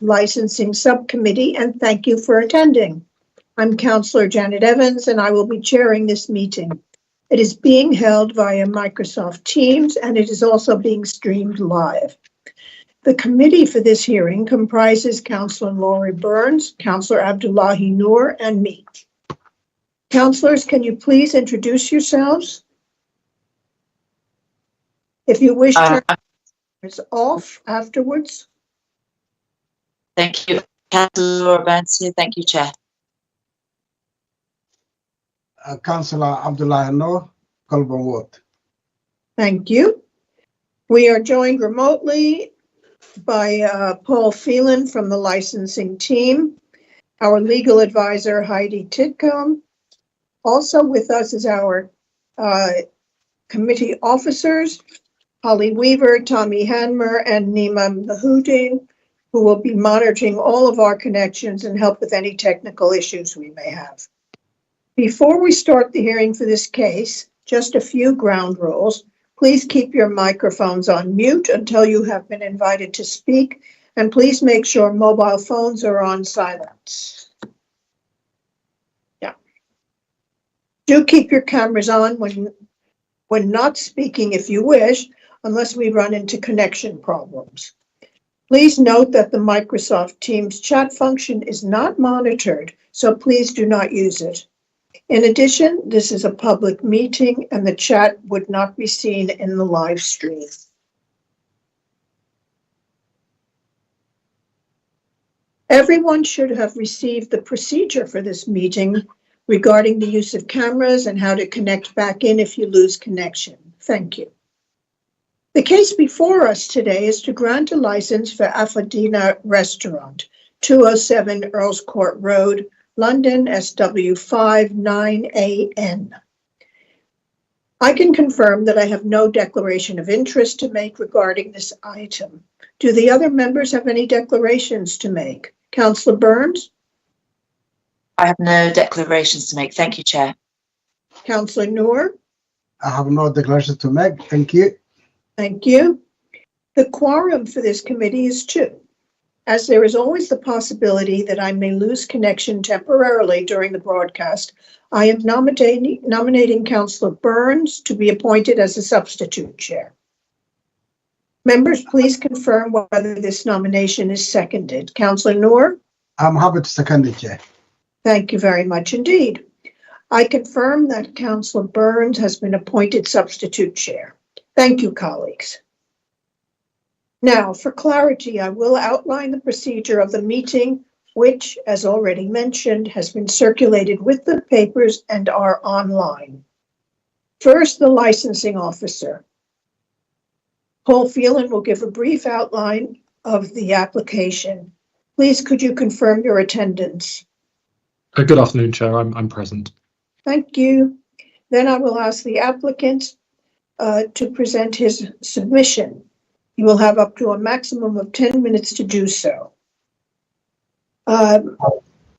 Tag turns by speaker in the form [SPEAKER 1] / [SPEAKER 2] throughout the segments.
[SPEAKER 1] Licensing Subcommittee, and thank you for attending. I'm Councillor Janet Evans, and I will be chairing this meeting. It is being held via Microsoft Teams, and it is also being streamed live. The committee for this hearing comprises Councillor Laurie Burns, Councillor Abdullahi Noor, and me. Councillors, can you please introduce yourselves? If you wish to turn yours off afterwards.
[SPEAKER 2] Thank you, Councillor Laura Burns. Thank you, Chair.
[SPEAKER 3] Councillor Abdullahi Noor, Colborne Ward.
[SPEAKER 1] Thank you. We are joined remotely by Paul Phelan from the licensing team, our legal advisor, Heidi Titcomb. Also with us is our committee officers, Holly Weaver, Tommy Hanmer, and Nima Mahoudin, who will be monitoring all of our connections and help with any technical issues we may have. Before we start the hearing for this case, just a few ground rules. Please keep your microphones on mute until you have been invited to speak, and please make sure mobile phones are on silent. Yeah. Do keep your cameras on when not speaking if you wish, unless we run into connection problems. Please note that the Microsoft Teams chat function is not monitored, so please do not use it. In addition, this is a public meeting and the chat would not be seen in the live stream. Everyone should have received the procedure for this meeting regarding the use of cameras and how to connect back in if you lose connection. Thank you. The case before us today is to grant a license for Afadina Restaurant, 207 Earls Court Road, London, SW5 9AN. I can confirm that I have no declaration of interest to make regarding this item. Do the other members have any declarations to make? Councillor Burns?
[SPEAKER 2] I have no declarations to make. Thank you, Chair.
[SPEAKER 1] Councillor Noor?
[SPEAKER 3] I have no declarations to make. Thank you.
[SPEAKER 1] Thank you. The quorum for this committee is 2. As there is always the possibility that I may lose connection temporarily during the broadcast, I am nominating Councillor Burns to be appointed as a substitute chair. Members, please confirm whether this nomination is seconded. Councillor Noor?
[SPEAKER 3] I'm happy to second it, Chair.
[SPEAKER 1] Thank you very much indeed. I confirm that Councillor Burns has been appointed substitute chair. Thank you, colleagues. Now, for clarity, I will outline the procedure of the meeting, which, as already mentioned, has been circulated with the papers and are online. First, the licensing officer. Paul Phelan will give a brief outline of the application. Please, could you confirm your attendance?
[SPEAKER 4] Good afternoon, Chair. I'm present.
[SPEAKER 1] Thank you. Then I will ask the applicant to present his submission. You will have up to a maximum of 10 minutes to do so.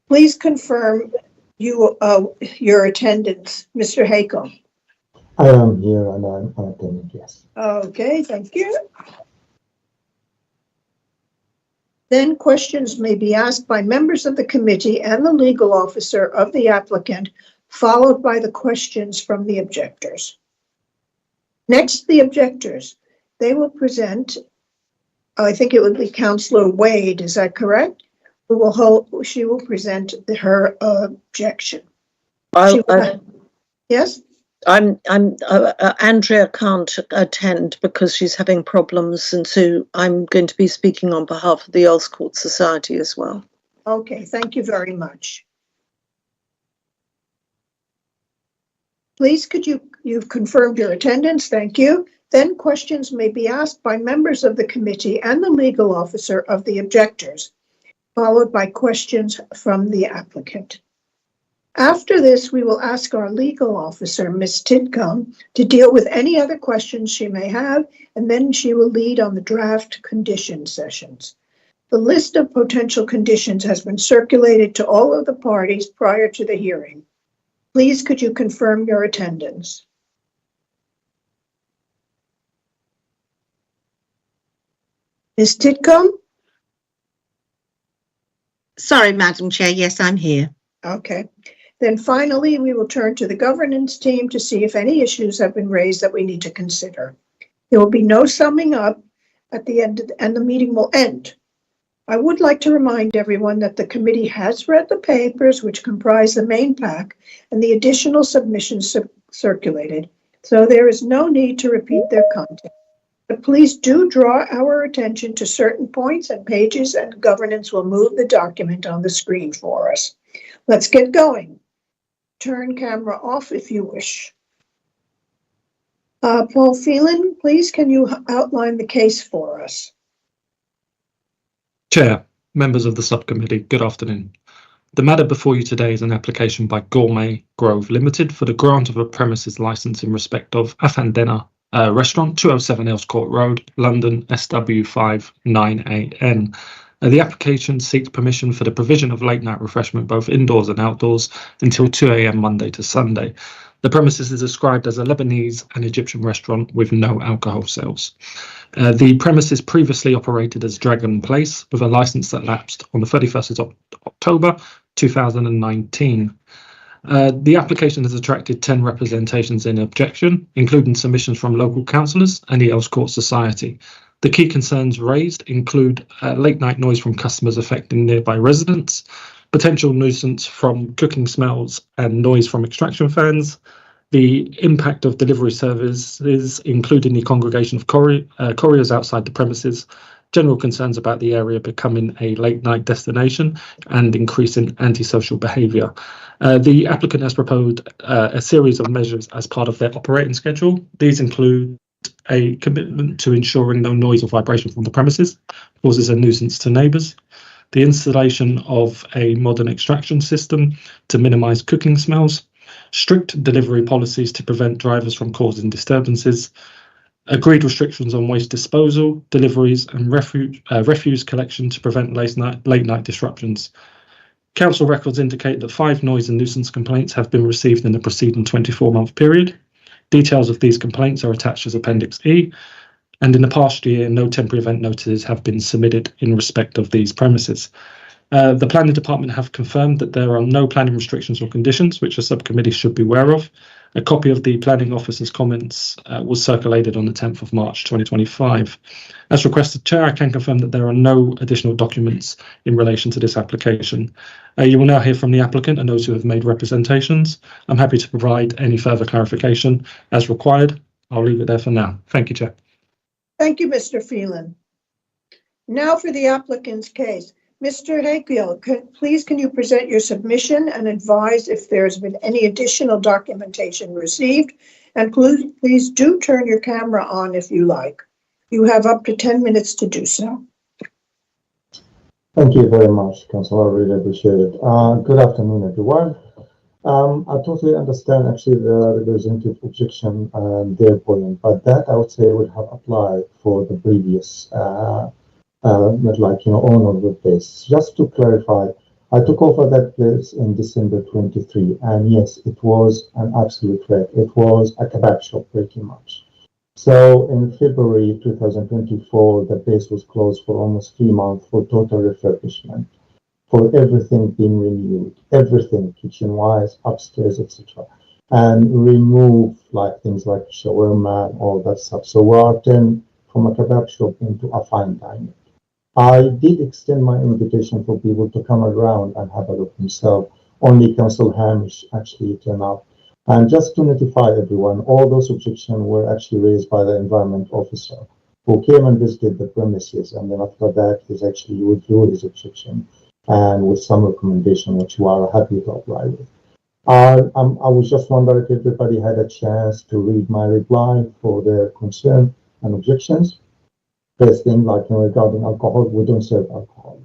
[SPEAKER 1] Please confirm your attendance, Mr. Haycomb.
[SPEAKER 5] I am here and I'm attending, yes.
[SPEAKER 1] Okay, thank you. Then questions may be asked by members of the committee and the legal officer of the applicant, followed by the questions from the objectors. Next, the objectors. They will present, I think it would be Councillor Wade, is that correct? She will present her objection. Yes?
[SPEAKER 6] Andrea can't attend because she's having problems, and so I'm going to be speaking on behalf of the Earls Court Society as well.
[SPEAKER 1] Okay, thank you very much. Please, could you've confirmed your attendance, thank you. Then questions may be asked by members of the committee and the legal officer of the objectors, followed by questions from the applicant. After this, we will ask our legal officer, Ms. Titcomb, to deal with any other questions she may have, and then she will lead on the draft condition sessions. The list of potential conditions has been circulated to all of the parties prior to the hearing. Please, could you confirm your attendance? Ms. Titcomb?
[SPEAKER 7] Sorry, Madam Chair. Yes, I'm here.
[SPEAKER 1] Okay. Then finally, we will turn to the governance team to see if any issues have been raised that we need to consider. There will be no summing up at the end, and the meeting will end. I would like to remind everyone that the committee has read the papers which comprise the main pack and the additional submissions circulated, so there is no need to repeat their content. But please do draw our attention to certain points and pages, and governance will move the document on the screen for us. Let's get going. Turn camera off if you wish. Paul Phelan, please, can you outline the case for us?
[SPEAKER 4] Chair, members of the subcommittee, good afternoon. The matter before you today is an application by Gourmet Grove Limited for the grant of a premises licence in respect of Afandena Restaurant, 207 Earls Court Road, London, SW5 9AN. The application seeks permission for the provision of late night refreshment both indoors and outdoors until 2 a.m. Monday to Sunday. The premises is described as a Lebanese and Egyptian restaurant with no alcohol sales. The premises previously operated as Dragon Place with a licence that lapsed on the 31st of October 2019. The application has attracted 10 representations in objection, including submissions from local councillors and the Earls Court Society. The key concerns raised include late night noise from customers affecting nearby residents, potential nuisance from cooking smells and noise from extraction fans, the impact of delivery services, including the congregation of couriers outside the premises, general concerns about the area becoming a late night destination, and increasing antisocial behaviour. The applicant has proposed a series of measures as part of their operating schedule. These include a commitment to ensuring no noise or vibration from the premises causes a nuisance to neighbours, the installation of a modern extraction system to minimise cooking smells, strict delivery policies to prevent drivers from causing disturbances, agreed restrictions on waste disposal, deliveries and refuse collection to prevent late night disruptions. Council records indicate that 5 noise and nuisance complaints have been received in the preceding 24-month period. Details of these complaints are attached as Appendix E, and in the past year, no temporary event notices have been submitted in respect of these premises. The planning department have confirmed that there are no planning restrictions or conditions which a subcommittee should be aware of. A copy of the planning officer's comments was circulated on the 10th of March 2025. As requested, Chair, I can confirm that there are no additional documents in relation to this application. You will now hear from the applicant and those who have made representations. I'm happy to provide any further clarification as required. I'll leave it there for now. Thank you, Chair.
[SPEAKER 1] Thank you, Mr. Phelan. Now for the applicant's case. Mr. Hakiel, please can you present your submission and advise if there's been any additional documentation received? And please do turn your camera on if you like. You have up to 10 minutes to do so.
[SPEAKER 5] Thank you very much, Councillor. I really appreciate it. Good afternoon, everyone. I totally understand actually the representative objection and their point, but that I would say would have applied for the previous owner of the place. Just to clarify, I took over that place in December 23, and yes, it was an absolute wreck. It was a kebab shop pretty much. So in February 2024, the place was closed for almost 3 months for total refurbishment, for everything being renewed, everything, kitchen-wise, upstairs, etc. And remove things like shawarma and all that stuff. So we are turned from a kebab shop into a fine dining. I did extend my invitation for people to come around and have a look themselves. Only Council Hamish actually turned up. And just to notify everyone, all those objections were actually raised by the environment officer who came and visited the premises. And then after that, he's actually withdrew his objection and with some recommendation, which we are happy to apply with. I was just wondering if everybody had a chance to read my reply for their concern and objections. First thing, regarding alcohol, we don't serve alcohol.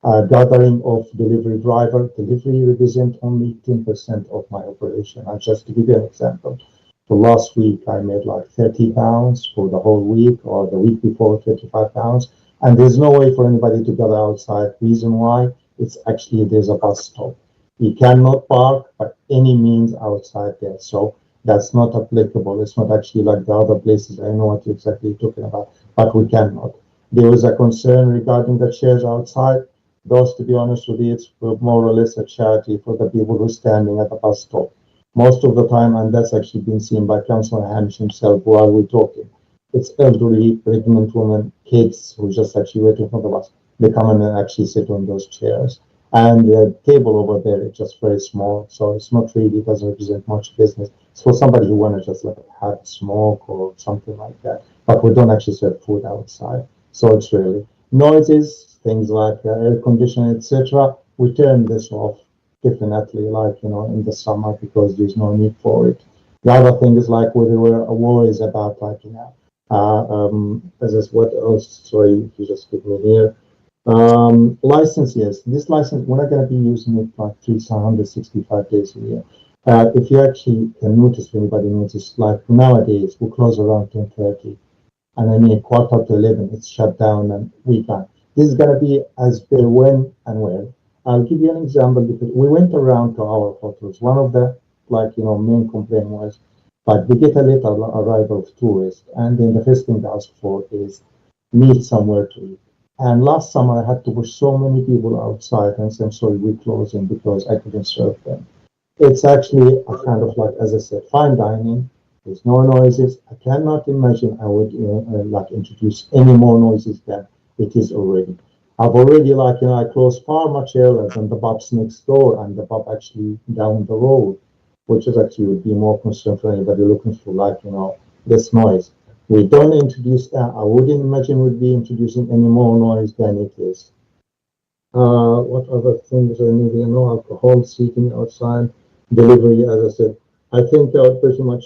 [SPEAKER 5] Gathering of delivery driver, delivery represent only 10% of my operation. And just to give you an example, for last week, I made like 30 pounds for the whole week, or the week before, 35 pounds. And there's no way for anybody to gather outside. Reason why? It's actually, there's a bus stop. You cannot park by any means outside there. So that's not applicable. It's not actually like the other places. I know what you're exactly talking about, but we cannot. There was a concern regarding the chairs outside. Those, to be honest with you, it's more or less a charity for the people who are standing at the bus stop. Most of the time, and that's actually been seen by Councillor Hamish himself while we're talking, it's elderly, pregnant women, kids who just actually waiting for the bus. They come in and actually sit on those chairs. And the table over there is just very small, so it's not really, doesn't represent much business. It's for somebody who want to just like have a smoke or something like that. But we don't actually serve food outside, so it's really noises, things like air conditioning, etc. We turn this off definitely, like in the summer, because there's no need for it. The other thing is like where there were worries about like as is what else? Sorry, if you just give me here. License, yes. This license, we're not going to be using it like 365 days a year. If you actually can notice, if anybody notices, like nowadays, we close around 10:30. And I mean, 11:15, it's shut down and we can. This is going to be as per when and where. I'll give you an example because we went around to our hotels. One of the, main complaint was, like, they get a late arrival of tourists. And then the first thing they ask for is need somewhere to eat. And last summer, I had to push so many people outside and say, I'm sorry, we're closing because I couldn't serve them. It's actually a kind of like, as I said, fine dining. There's no noises. I cannot imagine I would introduce any more noises than it is already. I've already I closed far much earlier than the pubs next door and the pub actually down the road, which is actually would be more concern for anybody looking for this noise. We don't introduce that. I wouldn't imagine we'd be introducing any more noise than it is. What other things I need to know? Alcohol, seating outside, delivery, as I said. I think that would pretty much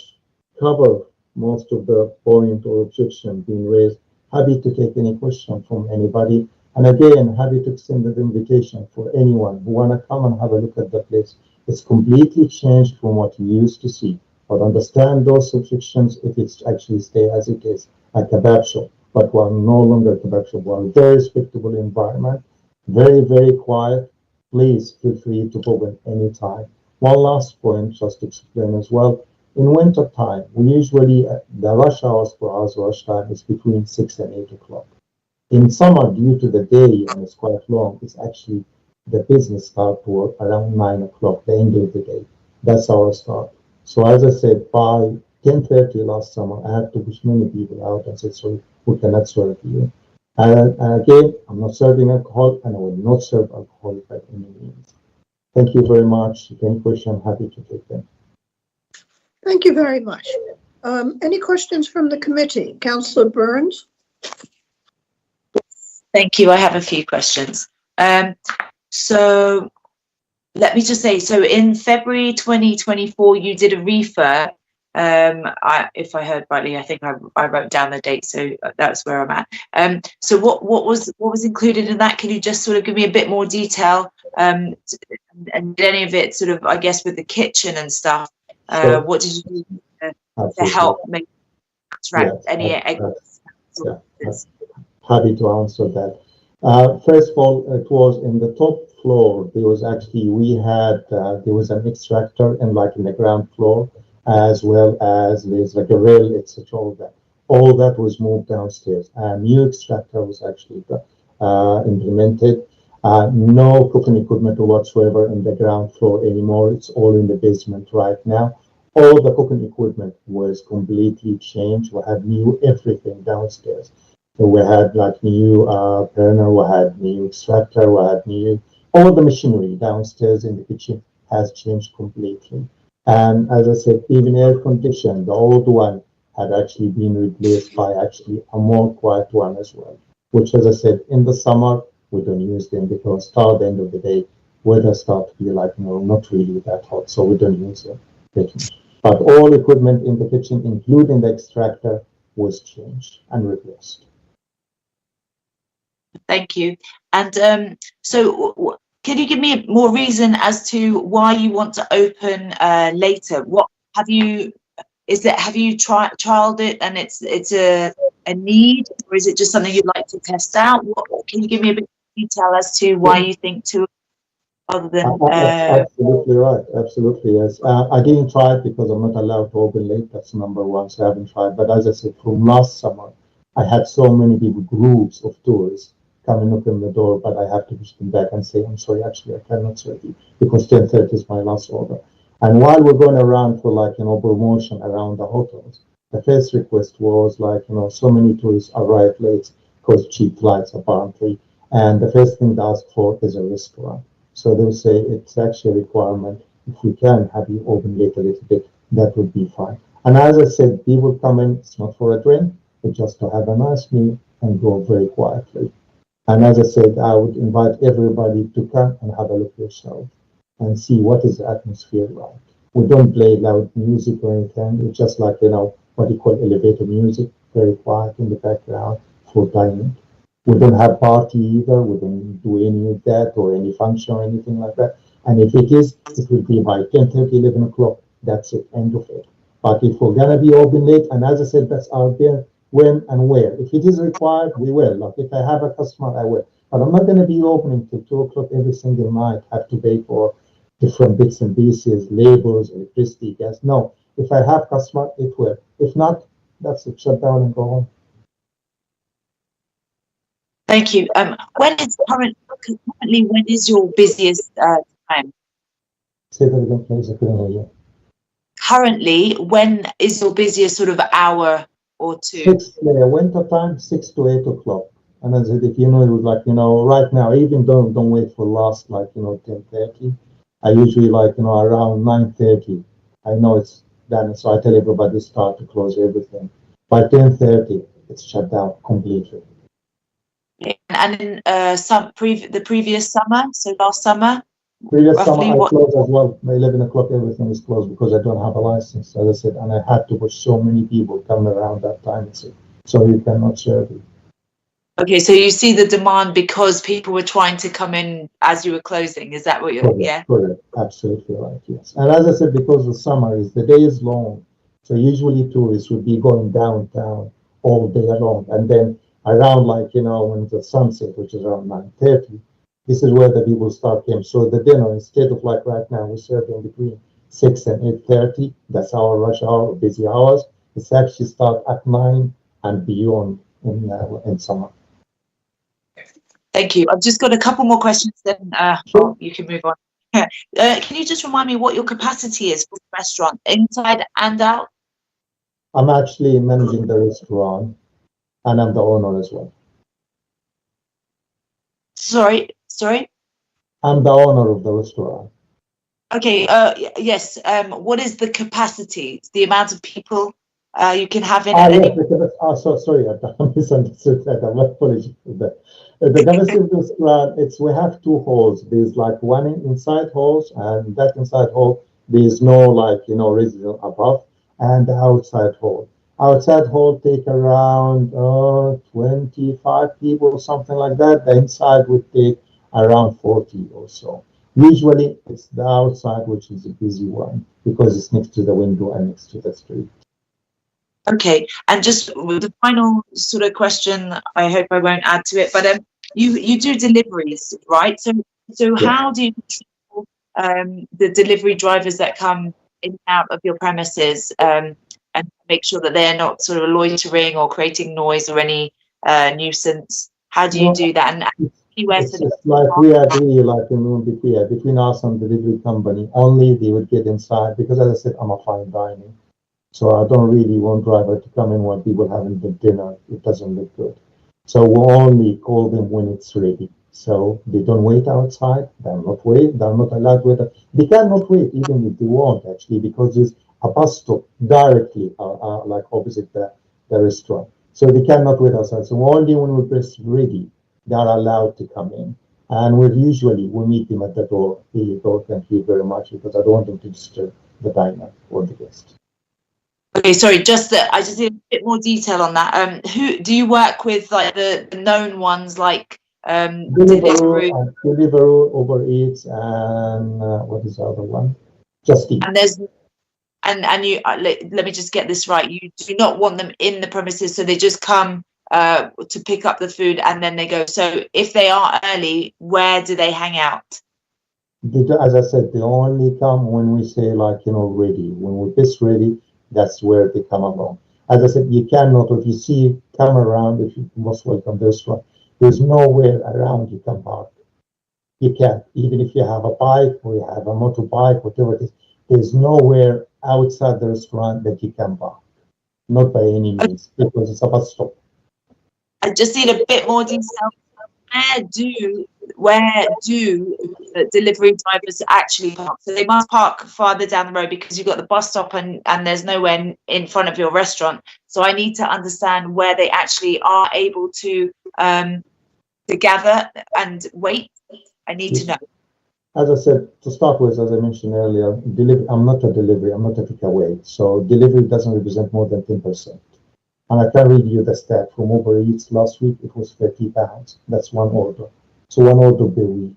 [SPEAKER 5] cover most of the point or objection being raised. Happy to take any question from anybody. And again, happy to extend the invitation for anyone who want to come and have a look at the place. It's completely changed from what you used to see. But understand those restrictions if it's actually stay as it is, a kebab shop. But we're no longer a kebab shop. We're a very respectable environment, very, very quiet. Please feel free to go in any time. One last point, just to explain as well. In winter time, we usually, the rush hours for us, rush time is between 6 and 8 o'clock. In summer, due to the day, and it's quite long, it's actually the business start to work around 9 o'clock, the end of the day. That's our start. So as I said, by 10:30 last summer, I had to push many people out and said, sorry, we cannot serve you. And again, I'm not serving alcohol and I will not serve alcohol by any means. Thank you very much. If any question, I'm happy to take them.
[SPEAKER 1] Thank you very much. Any questions from the committee? Councillor Burns?
[SPEAKER 2] Thank you. I have a few questions. So let me just say, so in February 2024, you did a refer. If I heard rightly, I think I wrote down the date, so that's where I'm at. So what was included in that? Can you just sort of give me a bit more detail? And did any of it sort of, I guess, with the kitchen and stuff?
[SPEAKER 5] Sure.
[SPEAKER 2] What did you do to help make any?
[SPEAKER 5] Happy to answer that. First of all, it was in the top floor. There was actually there was an extractor in the ground floor, as well as there's like a rail, etc. All that was moved downstairs. A new extractor was actually implemented. No cooking equipment whatsoever in the ground floor anymore. It's all in the basement right now. All the cooking equipment was completely changed. We had new everything downstairs. So we had new burner, we had new extractor, we had new, all the machinery downstairs in the kitchen has changed completely. And as I said, even air condition, the old one had actually been replaced by actually a more quiet one as well, which, as I said, in the summer, we don't use them because toward the end of the day, weather start to be not really that hot, so we don't use them. But all equipment in the kitchen, including the extractor, was changed and replaced.
[SPEAKER 2] Thank you. And so can you give me more reason as to why you want to open later? What have you trialed it and it's a need, or is it just something you'd like to test out? Can you give me a bit of detail as to why you think to, other than
[SPEAKER 5] absolutely right, absolutely, yes. I didn't try it because I'm not allowed to open late. That's number one, so I haven't tried. But as I said, from last summer, I had so many people, groups of tourists come and open the door, but I have to push them back and say, I'm sorry, actually, I cannot serve you because 10:30 is my last order. And while we're going around for promotion around the hotels, the first request was so many tourists arrive late because cheap flights apparently. And the first thing they ask for is a restaurant. So they'll say it's actually a requirement. If we can have you open late a little bit, that would be fine. And as I said, people come in, it's not for a drink, but just to have a nice meal and go very quietly. And as I said, I would invite everybody to come and have a look yourself and see what is the atmosphere like. We don't play loud music or anything. It's just what you call elevator music, very quiet in the background for dining. We don't have party either. We don't do any of that or any function or anything like that. And if it is, it will be by 10:30, 11 o'clock. That's it, end of it. But if we're gonna be open late, and as I said, that's our there, when and where. If it is required, we will. Like if I have a customer, I will. But I'm not gonna be opening till 2 o'clock every single night, have to pay for different bits and pieces, labels, electricity, gas. No, if I have customer, it will. If not, that's it, shut down and go home.
[SPEAKER 2] Thank you. Currently, when is your busiest time?
[SPEAKER 5] Say that again, please. I couldn't hear you.
[SPEAKER 2] Currently, when is your busiest sort of hour or two?
[SPEAKER 5] Winter time, 6 to 8 o'clock. And as I said, if it was right now, even don't wait for last 10:30. I usually around 9:30. I know it's done, so I tell everybody start to close everything. By 10:30, it's shut down completely.
[SPEAKER 2] And in the previous summer, so last summer?
[SPEAKER 5] Previous summer, I closed as well. By 11 o'clock, everything is closed because I don't have a license, as I said, and I had to push so many people coming around that time. So you cannot serve it.
[SPEAKER 2] Okay, so you see the demand because people were trying to come in as you were closing. Is that what you're? Yeah.
[SPEAKER 5] Correct. Absolutely right. Yes. And as I said, because the summer the day is long, so usually tourists would be going downtown all day long, and then around when the sunset, which is around 9:30, this is where the people start coming. So the dinner, instead of right now, we're serving between 6 and 8:30. That's our rush hour, busy hours. It's actually start at 9 and beyond in summer.
[SPEAKER 2] Thank you. I've just got a couple more questions, then sure. You can move on. Can you just remind me what your capacity is for the restaurant, inside and out?
[SPEAKER 5] I'm actually managing the restaurant, and I'm the owner as well.
[SPEAKER 2] Sorry?
[SPEAKER 5] I'm the owner of the restaurant.
[SPEAKER 2] Okay, yes. What is the capacity, the amount of people you can have in at any...
[SPEAKER 5] Sorry, I misunderstood that. I apologize for that. The capacity of the restaurant, we have two halls. There's one inside halls, and that inside hall, there's no resident above, and the outside hall. Outside hall take around 25 people, something like that. The inside would take around 40 or so. Usually it's the outside which is a busy one because it's next to the window and next to the street.
[SPEAKER 2] Okay, and just the final sort of question, I hope I won't add to it, but you do deliveries, right? So yeah. How do you control the delivery drivers that come in and out of your premises and make sure that they're not sort of loitering or creating noise or any nuisance? How do you do that? And
[SPEAKER 5] it's we agree, between us and the delivery company, only they would get inside because, as I said, I'm a fine dining. So I don't really want driver to come in when people having the dinner. It doesn't look good. So we only call them when it's ready. So they don't wait outside. They're not allowed to wait. They cannot wait even if they want, actually, because there's a bus stop directly opposite the restaurant. So they cannot wait outside. So only when we press ready, they are allowed to come in. And we meet them at the door. Here you go, thank you very much, because I don't want them to disturb the diner or the guest.
[SPEAKER 2] Okay, sorry, I just need a bit more detail on that. Who do you work with, the known ones like Deliveroo,
[SPEAKER 5] Uber Eats, and what is the other one? Just Eat.
[SPEAKER 2] And you let me just get this right. You do not want them in the premises, so they just come to pick up the food and then they go. So if they are early, where do they hang out?
[SPEAKER 5] As I said, they only come when we say ready. When we press ready, that's where they come along. As I said, you cannot, if you see come around, if you're most welcome to the restaurant, There's nowhere around you can park. You can't, even if you have a bike or you have a motorbike, whatever it is, there's nowhere outside the restaurant that you can park. Not by any means, because it's a bus stop.
[SPEAKER 2] I just need a bit more detail. Where do delivery drivers actually park? So they must park farther down the road because you've got the bus stop and there's nowhere in front of your restaurant. So I need to understand where they actually are able to gather and wait. I need to know.
[SPEAKER 5] As I said, to start with, as I mentioned earlier, I'm not a delivery, I'm not a takeaway. So delivery doesn't represent more than 10%. And I can read you the stat from Uber Eats last week, it was £30. That's one order. So one order per week.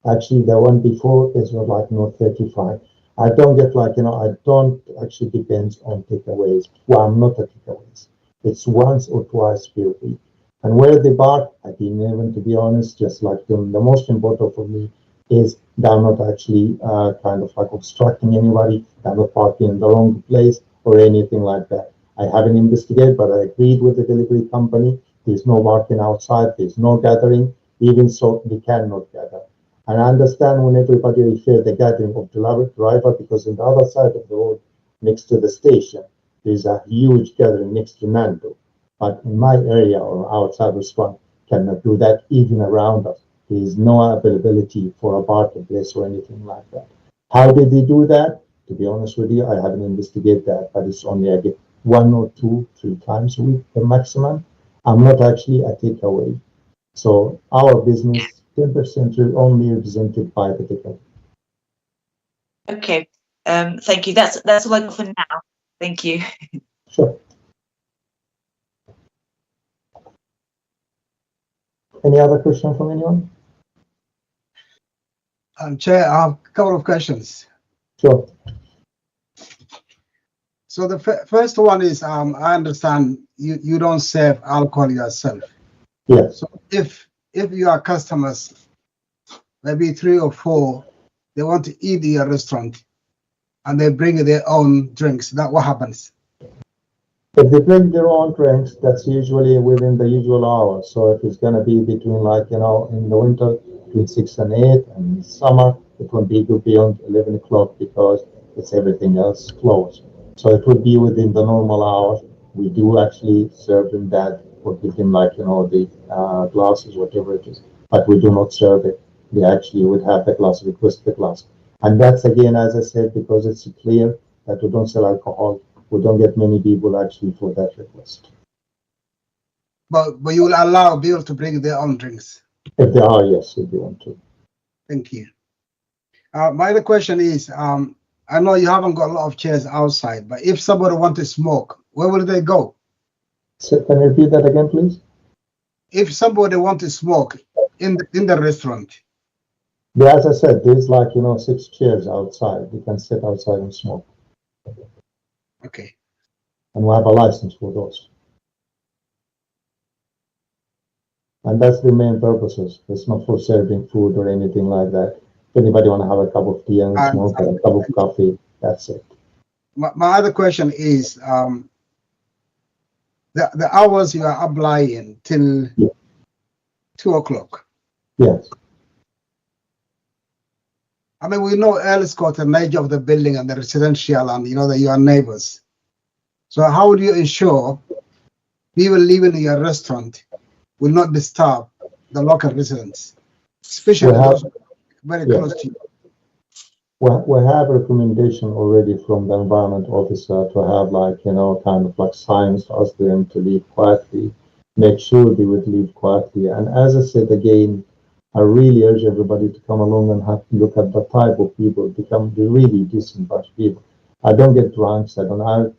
[SPEAKER 5] Actually, the one before is like 35. I don't get I don't actually depends on takeaways. Well, I'm not a takeaways. It's once or twice per week. And where they park, I didn't even, to be honest, just like the most important for me is they're not actually obstructing anybody. They're not parking in the wrong place or anything like that. I haven't investigated, but I agreed with the delivery company. There's no parking outside. There's no gathering. Even so, they cannot gather. And I understand when everybody refers the gathering of driver because on the other side of the road, next to the station, there's a huge gathering next to Nando. But in my area or outside restaurant, cannot do that even around us. There is no availability for a parking place or anything like that. How did they do that? To be honest with you, I haven't investigated that, but it's only I get 1 or 2, 3 times a week, the maximum. I'm not actually a takeaway. So our business, 10% is only represented by the takeaway.
[SPEAKER 2] Okay. Thank you. That's all I got for now. Thank you.
[SPEAKER 5] Sure. Any other question from anyone?
[SPEAKER 3] Chair, I have a couple of questions.
[SPEAKER 5] Sure.
[SPEAKER 3] So the first one is, I understand you don't serve alcohol yourself.
[SPEAKER 5] Yes.
[SPEAKER 3] So if your customers, maybe 3 or 4, they want to eat in your restaurant and they bring their own drinks, that what happens?
[SPEAKER 5] If they bring their own drinks, that's usually within the usual hours. So if it's going to be between in the winter, between 6 and 8, and in summer, it will be beyond 11 o'clock because it's everything else closed. So it would be within the normal hours. We do actually serve them that or give them the glasses, whatever it is, but we do not serve it. They actually would have the glass, request the glass. And that's again, as I said, because it's clear that we don't sell alcohol. We don't get many people actually for that request.
[SPEAKER 3] But you will allow people to bring their own drinks?
[SPEAKER 5] If they are, yes, if they want to.
[SPEAKER 3] Thank you. My other question is, I know you haven't got a lot of chairs outside, but if somebody wants to smoke, where will they go?
[SPEAKER 5] So can you repeat that again, please?
[SPEAKER 3] If somebody wants to smoke in the restaurant?
[SPEAKER 5] Yeah, as I said, there's 6 chairs outside. You can sit outside and smoke.
[SPEAKER 3] Okay.
[SPEAKER 5] And we have a license for those. And that's the main purposes. It's not for serving food or anything like that. If anybody want to have a cup of tea and smoke or a cup of coffee, that's it.
[SPEAKER 3] My other question is, the hours you are applying till 2 o'clock.
[SPEAKER 5] Yes.
[SPEAKER 3] I mean, we know Earl's Court, the nature of the building and the residential, and that you are neighbors. So how will you ensure people living in your restaurant will not disturb the local residents, especially those very close to you?
[SPEAKER 5] We have a recommendation already from the environment officer to have signs to ask them to leave quietly, make sure they would leave quietly. And as I said again, I really urge everybody to come along and have to look at the type of people, become the really decent bunch of people. I don't get drunk. I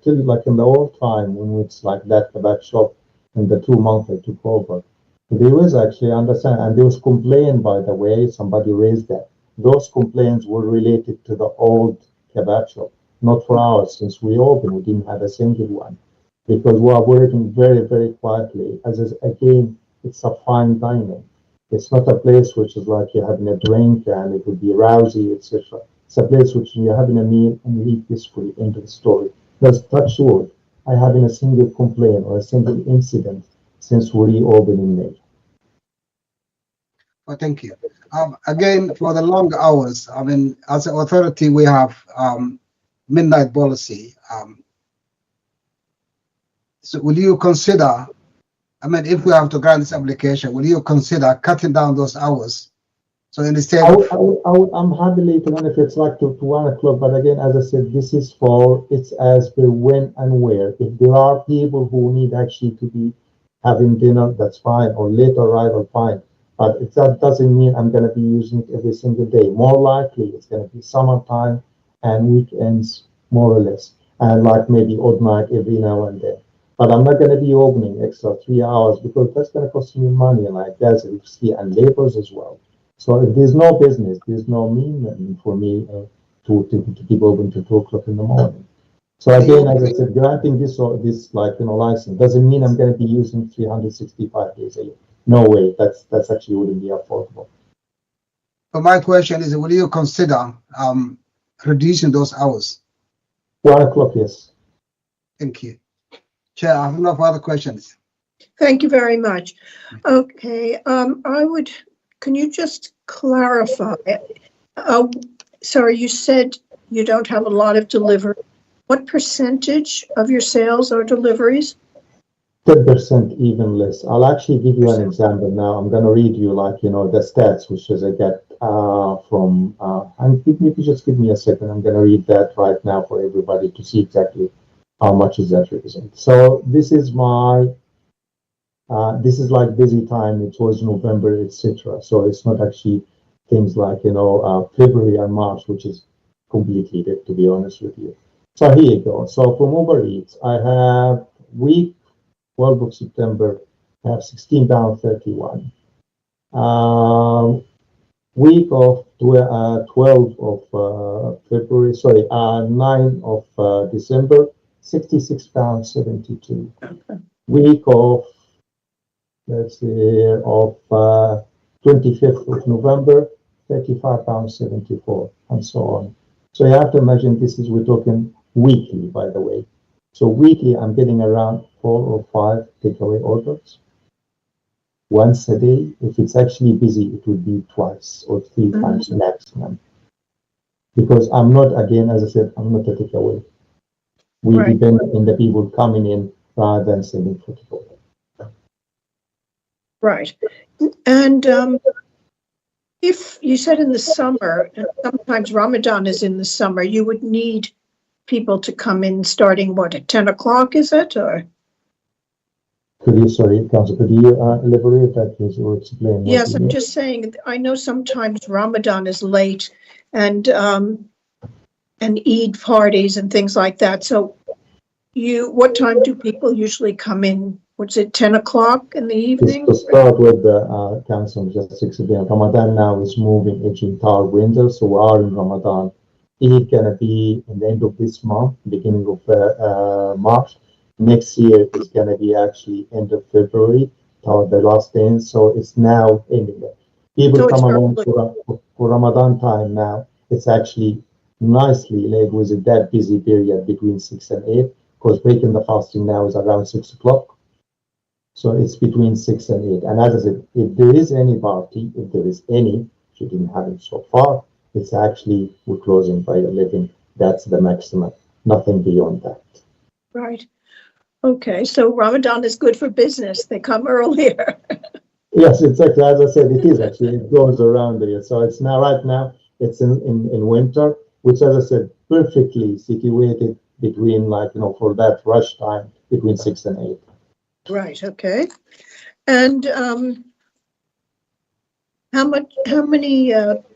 [SPEAKER 5] tell you, in the old time when it's like that kebab shop in the 2 months I took over, there was actually understand, and there was complaint, by the way, somebody raised that. Those complaints were related to the old kebab shop, not for ours. Since we opened, we didn't have a single one because we are working very, very quietly. Again, it's a fine dining. It's not a place which is like you're having a drink and it would be rousy, etc. It's a place which you're having a meal and you eat peacefully. End of the story. Because touch wood, I haven't a single complaint or a single incident since we reopened in May.
[SPEAKER 3] Oh, thank you. Again, for the long hours, I mean, as an authority, we have midnight policy. So will you consider, I mean, if we have to grant this application, will you consider cutting down those hours? So instead
[SPEAKER 5] I'm happy later on if it's like to 1 o'clock, but again, as I said, this is for, it's as per when and where. If there are people who need actually to be having dinner, that's fine, or late arrival, fine. But that doesn't mean I'm going to be using it every single day. More likely, it's going to be summertime and weekends, more or less, and like maybe odd night every now and then. But I'm not going to be opening extra 3 hours because that's going to cost me money, like gas, electricity, and labors as well. So if there's no business, there's no meaning for me to keep open to 2 o'clock in the morning. So again, as I said, granting this license doesn't mean I'm going to be using 365 days a year. No way. That's actually wouldn't be affordable.
[SPEAKER 3] But my question is, will you consider reducing those hours?
[SPEAKER 5] 1 o'clock, yes.
[SPEAKER 3] Thank you. Chair, I have no further questions.
[SPEAKER 1] Thank you very much. Okay, can you just clarify? Sorry, you said you don't have a lot of delivery. What percentage of your sales are deliveries?
[SPEAKER 5] 10%, even less. I'll actually give you an example now. I'm going to read you the stats, which is I get from, and maybe just give me a second. I'm going to read that right now for everybody to see exactly how much is that represent. So this is my, this is like busy time. It was November, etc. So it's not actually things like, February and March, which is completely dead, to be honest with you. So here you go. So from Uber Eats, I have week 12 of September, I have £16.31. Week of 12 of February, sorry, 9 of December, £66.72. Week of, let's see, of 25th of November, £35.74, and so on. So you have to imagine this is, we're talking weekly, by the way. So weekly, I'm getting around 4 or 5 takeaway orders. Once a day, if it's actually busy, it would be twice or 3 times maximum. Because I'm not, again, as I said, I'm not a takeaway. We depend on the people coming in rather than sending for takeaway.
[SPEAKER 1] Right. And if you said in the summer, and sometimes Ramadan is in the summer, you would need people to come in starting what, at 10 o'clock, is it? Or
[SPEAKER 5] could you, sorry, Council, could you elaborate that, please, or explain?
[SPEAKER 1] Yes, I'm just saying, I know sometimes Ramadan is late and Eid parties and things like that. So what time do people usually come in? Was it 10 o'clock in the evening?
[SPEAKER 5] To start with the Council, just to explain, Ramadan now is moving into entire winter, so we are in Ramadan. Eid gonna be in the end of this month, beginning of March. Next year is gonna be actually end of February, toward the last day. So it's now ending. People come along for Ramadan time now. It's actually nicely laid with that busy period between 6 and 8, because breaking the fasting now is around 6 o'clock. So it's between 6 and 8. And as I said, if there is any party, if there is any, she didn't have it so far, it's actually, we're closing by 11. That's the maximum, nothing beyond that.
[SPEAKER 1] Right. Okay, so Ramadan is good for business. They come earlier.
[SPEAKER 5] Yes, exactly. As I said, it is actually, it goes around there. So it's now, right now, it's in winter, which, as I said, perfectly situated between, for that rush time between 6 and 8.
[SPEAKER 1] Right, okay. And how many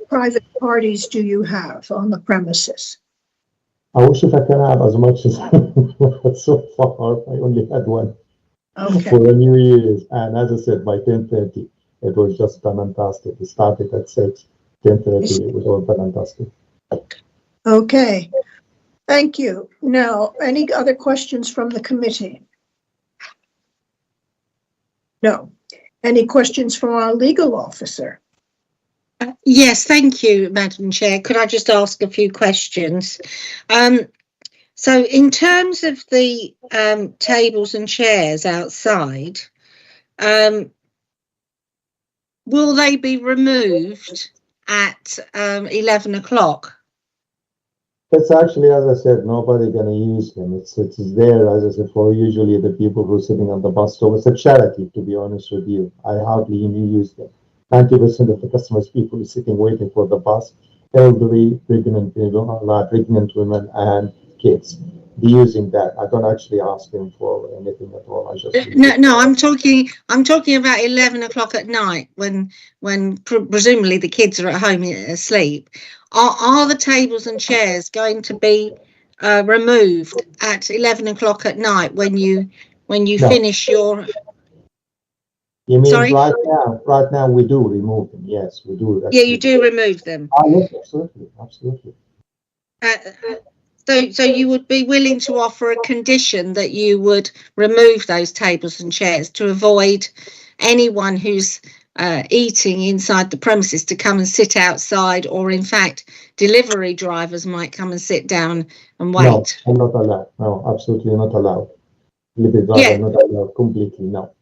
[SPEAKER 1] private parties do you have on the premises?
[SPEAKER 5] I wish if I can have as much as so far. I only had one for the New Year's, and as I said, by 10:30 it was just fantastic. It started at 6, 10:30 it was all fantastic.
[SPEAKER 1] Okay, thank you. Now, any other questions from the committee? No. Any questions from our legal officer?
[SPEAKER 7] Yes, thank you, Madam Chair. Could I just ask a few questions? So in terms of the tables and chairs outside, will they be removed at 11 o'clock?
[SPEAKER 5] It's actually, as I said, nobody gonna use them. It's there, as I said, for usually the people who are sitting on the bus. So it's a charity, to be honest with you. I hardly even use them. 90% of the customers, people are sitting waiting for the bus, elderly, pregnant people, pregnant women, and kids. Be using that. I don't actually ask them for anything at all. I just
[SPEAKER 7] No, I'm talking about 11 o'clock at night when presumably the kids are at home asleep. Are the tables and chairs going to be removed at 11 o'clock at night when you
[SPEAKER 5] No.
[SPEAKER 7] finish your?
[SPEAKER 5] You mean
[SPEAKER 7] Sorry?
[SPEAKER 5] right now? Right now, we do remove them. Yes, we do.
[SPEAKER 7] Yeah, you do remove them.
[SPEAKER 5] Yes, absolutely, absolutely.
[SPEAKER 7] So you would be willing to offer a condition that you would remove those tables and chairs to avoid anyone who's eating inside the premises to come and sit outside, or in fact delivery drivers might come and sit down and wait?
[SPEAKER 5] No, I'm not allowed. No, absolutely not allowed. Delivery driver not allowed completely. No.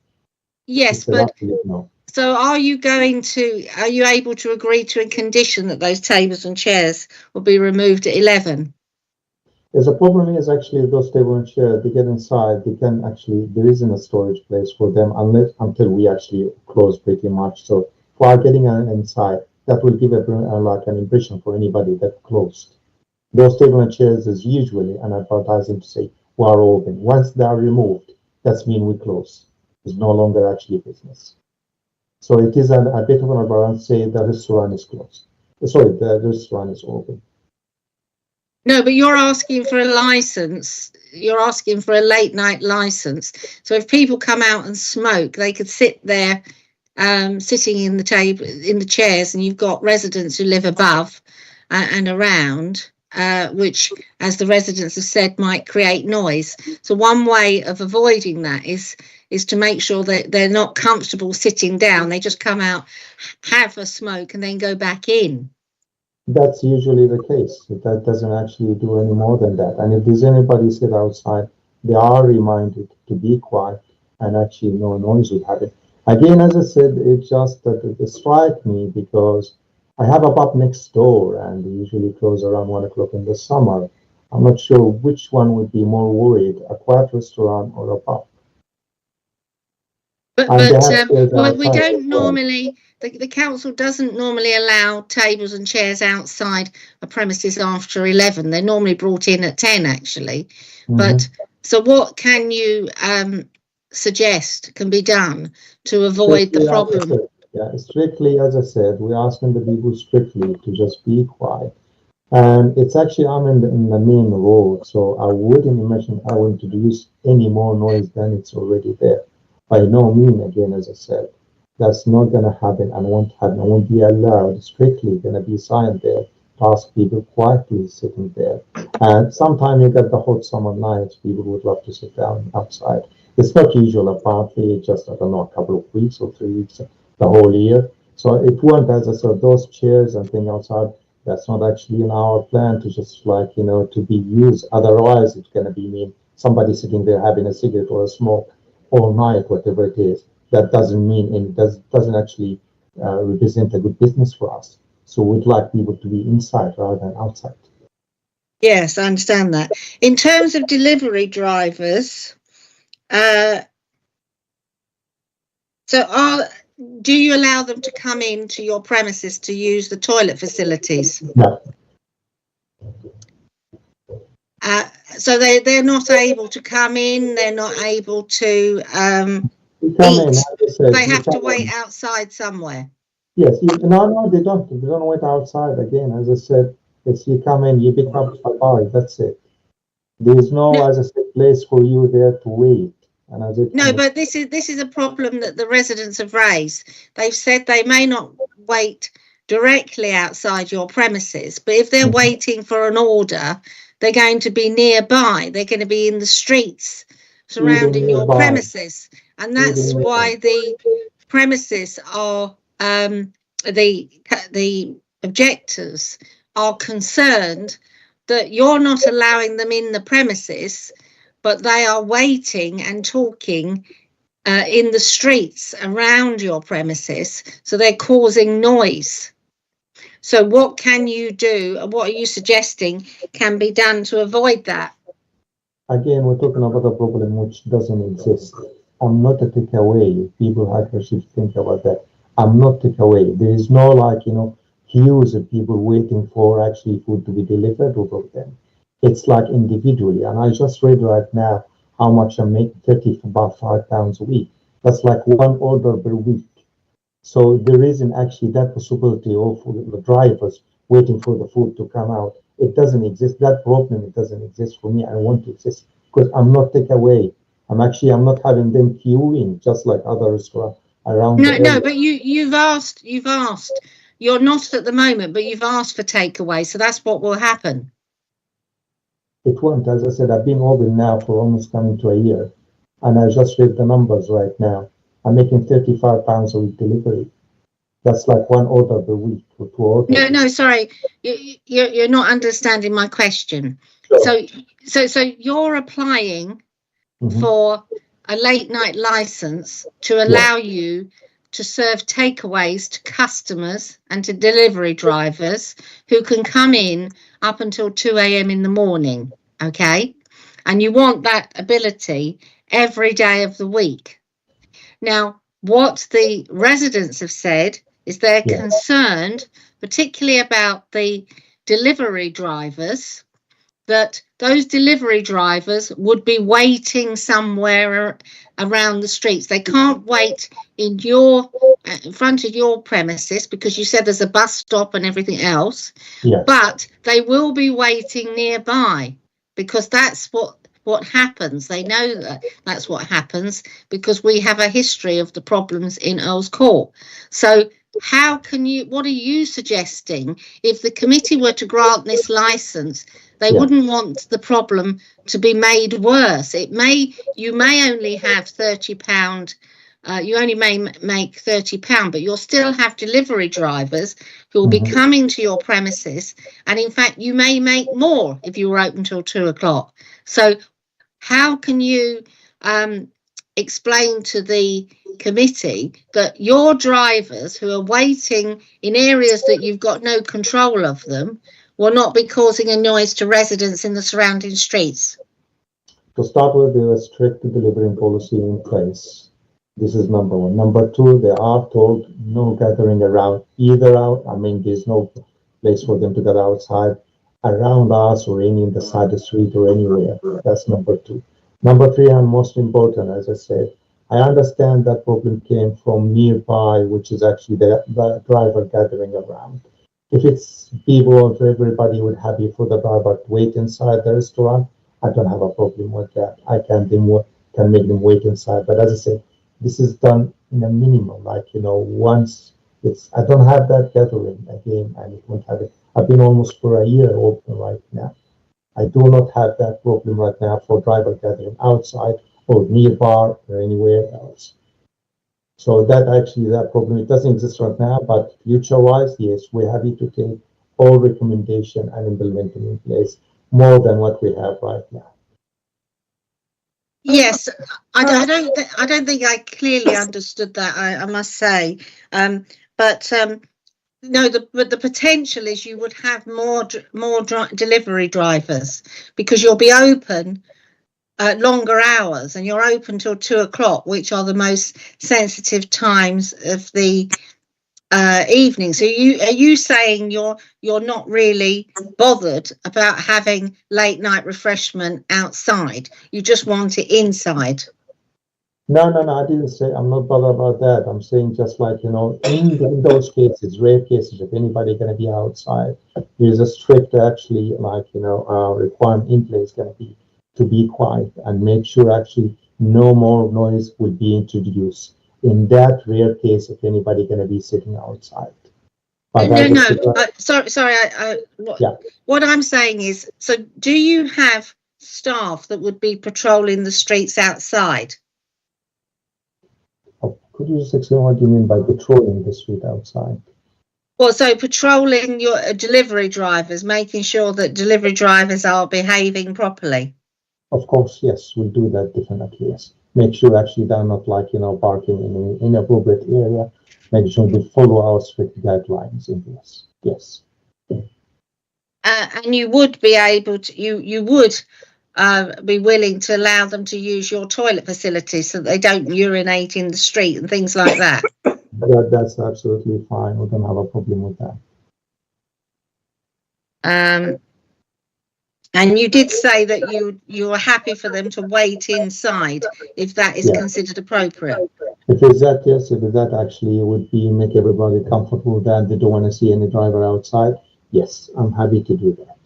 [SPEAKER 7] Yes, but no. So are you able to agree to a condition that those tables and chairs will be removed at 11?
[SPEAKER 5] Yes, the problem is actually those tables and chairs, they get inside, they can actually, there isn't a storage place for them until we actually close pretty much. So for getting inside, that will give like an impression for anybody that closed. Those tables and chairs is usually an advertising to say we are open. Once they are removed, that's mean we close. It's no longer actually business. So it is a bit of an advertising say the restaurant is closed. Sorry, the restaurant is open.
[SPEAKER 7] No, but you're asking for a license. You're asking for a late night license. So if people come out and smoke, they could sit there, sitting in the chairs, and you've got residents who live above and around, which, as the residents have said, might create noise. So one way of avoiding that is to make sure that they're not comfortable sitting down. They just come out, have a smoke, and then go back in.
[SPEAKER 5] That's usually the case. That doesn't actually do any more than that. And if there's anybody sit outside, they are reminded to be quiet and actually no noise would happen. Again, as I said, it's just that it strikes me because I have a pub next door and they usually close around 1 o'clock in the summer. I'm not sure which one would be more worried, a quiet restaurant or a pub.
[SPEAKER 7] But we don't normally, the council doesn't normally allow tables and chairs outside a premises after 11. They're normally brought in at 10, actually. Mm-hmm. But so what can you suggest can be done to avoid the problem?
[SPEAKER 5] Yeah, strictly, as I said, we're asking the people strictly to just be quiet. And it's actually, I'm in the main road, so I wouldn't imagine I will introduce any more noise than it's already there. By no means, again, as I said, that's not going to happen and won't happen. I won't be allowed, strictly going to be signed there to ask people quietly sitting there. And sometimes you get the hot summer nights, people would love to sit down outside. It's not usual, apparently, just, I don't know, a couple of weeks or 3 weeks, the whole year. So it won't, as I said, those chairs and things outside, that's not actually in our plan to just like, to be used. Otherwise, it's going to be mean somebody sitting there having a cigarette or a smoke all night, whatever it is. That doesn't mean, and doesn't actually represent a good business for us. So we'd like people to be inside rather than outside.
[SPEAKER 7] Yes, I understand that. In terms of delivery drivers, do you allow them to come into your premises to use the toilet facilities?
[SPEAKER 5] No.
[SPEAKER 7] So they're not able to come in. They're not able to eat. They have to wait outside somewhere.
[SPEAKER 5] Yes. No, they don't. They don't wait outside. Again, as I said, it's you come in, you pick up a bar. That's it. There's no, as I said, place for you there to wait.
[SPEAKER 7] No, but this is a problem that the residents have raised. They've said they may not wait directly outside your premises, but if they're waiting for an order, they're going to be nearby. They're going to be in the streets surrounding your premises, and that's why the premises are the objectors are concerned that you're not allowing them in the premises, but they are waiting and talking in the streets around your premises, so they're causing noise. So what can you do, and what are you suggesting can be done to avoid that?
[SPEAKER 5] Again, we're talking about a problem which doesn't exist. I'm not a takeaway. People actually should think about that. I'm not takeaway. There is no, like, you know, queues of people waiting for actually food to be delivered over them. It's like individually. And I just read right now how much I'm making, £35 a week. That's like one order per week. So there isn't actually that possibility of the drivers waiting for the food to come out. It doesn't exist. That problem, it doesn't exist for me. I want to exist because I'm not takeaway. I'm not having them queuing just like other restaurants around.
[SPEAKER 7] No, but you've asked. You're not at the moment, but you've asked for takeaway, so that's what will happen.
[SPEAKER 5] It won't. As I said, I've been open now for almost coming to a year, and I just read the numbers right now. I'm making £35 a week delivery. That's like one order per week or 2 orders.
[SPEAKER 7] No, sorry, you're not understanding my question.
[SPEAKER 5] Sure.
[SPEAKER 7] So you're applying for a late night license to allow you to serve takeaways to customers and to delivery drivers who can come in up until 2 a.m. in the morning, okay? And you want that ability every day of the week. Now, what the residents have said is they're concerned, particularly about the delivery drivers, that those delivery drivers would be waiting somewhere around the streets. They can't wait in front of your premises because you said there's a bus stop and everything else, but they will be waiting nearby because that's what happens. They know that that's what happens because we have a history of the problems in Earl's Court. So what are you suggesting if the committee were to grant this license? They wouldn't want the problem to be made worse. You may only have £30. You only may make £30, but you'll still have delivery drivers who will be coming to your premises. And in fact, you may make more if you were open till 2 o'clock. So how can you explain to the committee that your drivers who are waiting in areas that you've got no control of them will not be causing a noise to residents in the surrounding streets?
[SPEAKER 5] To start with, there is a strict delivering policy in place. This is number one. Number two, they are told no gathering around either out. I mean, there's no place for them to get outside around us or any in the side of the street or anywhere. That's number two. Number three, and most important, as I said, I understand that problem came from nearby, which is actually the driver gathering around. If it's people, if everybody would happy for the driver to wait inside the restaurant, I don't have a problem with that. I can make them wait inside. But as I said, this is done in a minimum, like, you know, once I don't have that gathering again, and it won't have it. I've been almost for a year open right now. I do not have that problem right now for driver gathering outside or nearby or anywhere else. So that problem, it doesn't exist right now, but future-wise, yes, we're happy to take all recommendation and implement them in place more than what we have right now.
[SPEAKER 7] Yes, I don't think I clearly understood that. I must say, but the potential is you would have more delivery drivers because you'll be open longer hours, and you're open till 2 o'clock, which are the most sensitive times of the evening. So are you saying you're not really bothered about having late night refreshment outside? You just want it inside?
[SPEAKER 5] No, I didn't say I'm not bothered about that. I'm saying just like, you know, in those cases, rare cases, if anybody going to be outside, there's a strict actually, like, you know, requirement in place going to be to be quiet and make sure actually no more noise will be introduced. In that rare case, if anybody going to be sitting outside. But
[SPEAKER 7] sorry. What I'm saying is, so do you have staff that would be patrolling the streets outside?
[SPEAKER 5] Could you just explain what you mean by patrolling the street outside?
[SPEAKER 7] Well, so patrolling your delivery drivers, making sure that delivery drivers are behaving properly.
[SPEAKER 5] Of course, yes, we'll do that definitely, yes. make sure actually they're not like, you know, parking in an inappropriate area, make sure they follow our strict guidelines in this. Yes.
[SPEAKER 7] And you would be able to, you would be willing to allow them to use your toilet facilities so that they don't urinate in the street and things like that.
[SPEAKER 5] That's absolutely fine. We don't have a problem with that.
[SPEAKER 7] And you did say that you are happy for them to wait inside if that is considered appropriate.
[SPEAKER 5] If it's that, yes, if it's that actually would be make everybody comfortable with that, they don't want to see any driver outside, yes, I'm happy to do that.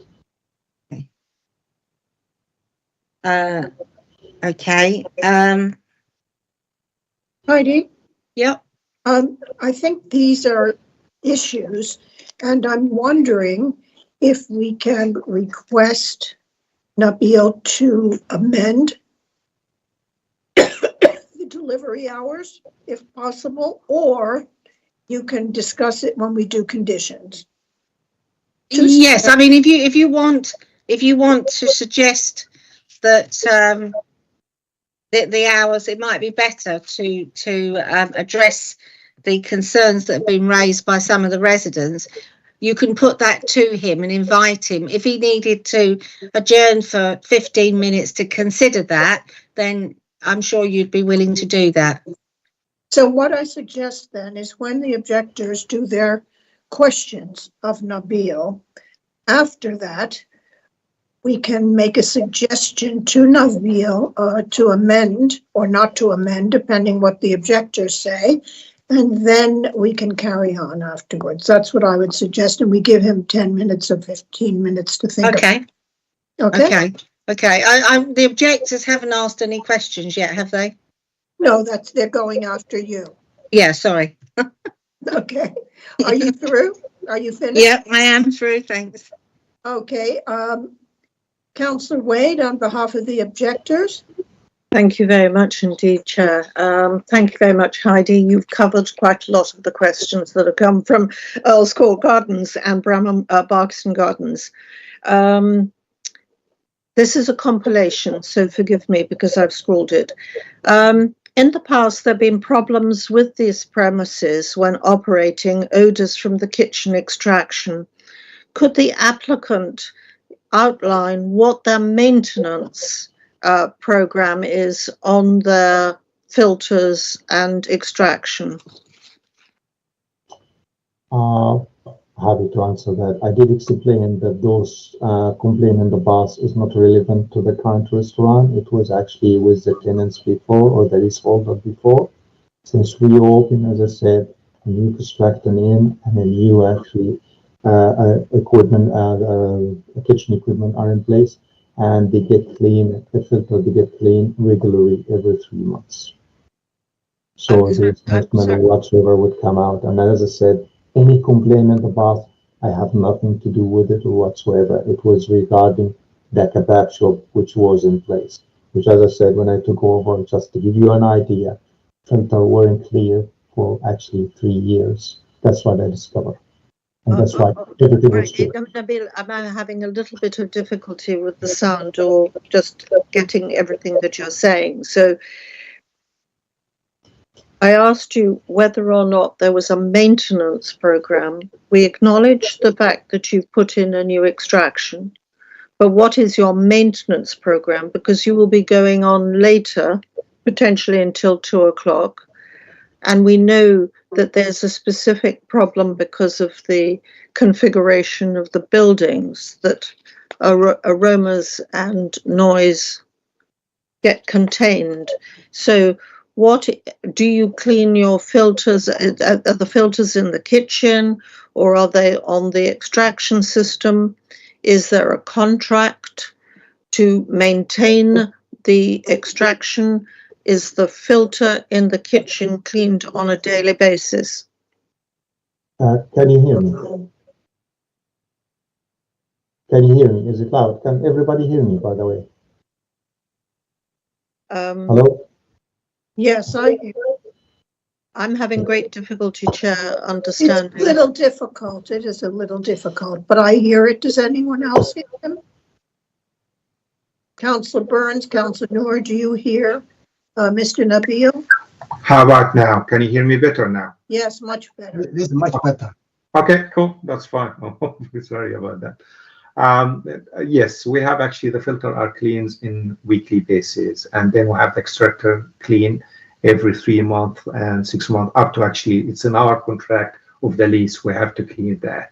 [SPEAKER 7] Okay.
[SPEAKER 1] Heidi?
[SPEAKER 7] Yep.
[SPEAKER 1] I think these are issues, and I'm wondering if we can request Nabil to amend the delivery hours, if possible, or you can discuss it when we do conditions.
[SPEAKER 7] Yes, I mean, if you want to suggest that the hours, it might be better to address the concerns that have been raised by some of the residents. You can put that to him and invite him. If he needed to adjourn for 15 minutes to consider that, then I'm sure you'd be willing to do that.
[SPEAKER 1] So what I suggest then is when the objectors do their questions of Nabil, after that, we can make a suggestion to Nabil to amend or not to amend, depending what the objectors say. And then we can carry on afterwards. That's what I would suggest. And we give him 10 minutes or 15 minutes to think.
[SPEAKER 7] Okay.
[SPEAKER 1] Okay.
[SPEAKER 7] Okay. The objectors haven't asked any questions yet, have they?
[SPEAKER 1] No, they're going after you.
[SPEAKER 7] Yeah, sorry.
[SPEAKER 1] Okay. Are you through? Are you finished?
[SPEAKER 7] Yeah, I am through. Thanks.
[SPEAKER 1] Okay. Councillor Wade, on behalf of the objectors.
[SPEAKER 6] Thank you very much indeed, Chair. Thank you very much, Heidi. You've covered quite a lot of the questions that have come from Earls Court Gardens and Barkston Gardens. This is a compilation, so forgive me because I've scrawled it. In the past, there have been problems with these premises when operating odours from the kitchen extraction. Could the applicant outline what their maintenance program is on the filters and extraction?
[SPEAKER 5] Happy to answer that. I did explain that those complaints in the past is not relevant to the current restaurant. It was actually with the tenants before or the leaseholder before. Since we opened, as I said, a new construction in and a new actually equipment, kitchen equipment are in place, and they get clean, the filter, they get clean regularly every 3 months. So there's no smell whatsoever would come out. And as I said, any complaint in the past, I have nothing to do with it or whatsoever. It was regarding the kebab shop, which was in place, which, as I said, when I took over, just to give you an idea, filter weren't clear for actually 3 years. That's what I discovered. And that's why everything was good.
[SPEAKER 6] Nabil, am I having a little bit of difficulty with the sound or just getting everything that you're saying? So I asked you whether or not there was a maintenance program. We acknowledge the fact that you've put in a new extraction, but what is your maintenance program? Because you will be going on later, potentially until 2 o'clock. And we know that there's a specific problem because of the configuration of the buildings, that aromas and noise get contained. So what do you clean your filters? Are the filters in the kitchen or are they on the extraction system? Is there a contract to maintain the extraction? Is the filter in the kitchen cleaned on a daily basis?
[SPEAKER 5] Can you hear me? Can you hear me? Is it loud? Can everybody hear me, by the way? Hello?
[SPEAKER 1] Yes, I hear.
[SPEAKER 6] I'm having great difficulty, Chair, understanding.
[SPEAKER 1] It's a little difficult. It is a little difficult, but I hear it. Does anyone else hear him? Councillor Burns, Councillor Noor, do you hear Mr. Nabil?
[SPEAKER 8] How about now? Can you hear me better now?
[SPEAKER 1] Yes, much better.
[SPEAKER 3] This is much better.
[SPEAKER 8] Okay, cool. That's fine. Oh, sorry about that. Yes, we have actually the filter are cleans in weekly basis, and then we have the extractor clean every 3 months and 6 months up to actually it's in our contract of the lease. We have to clean that.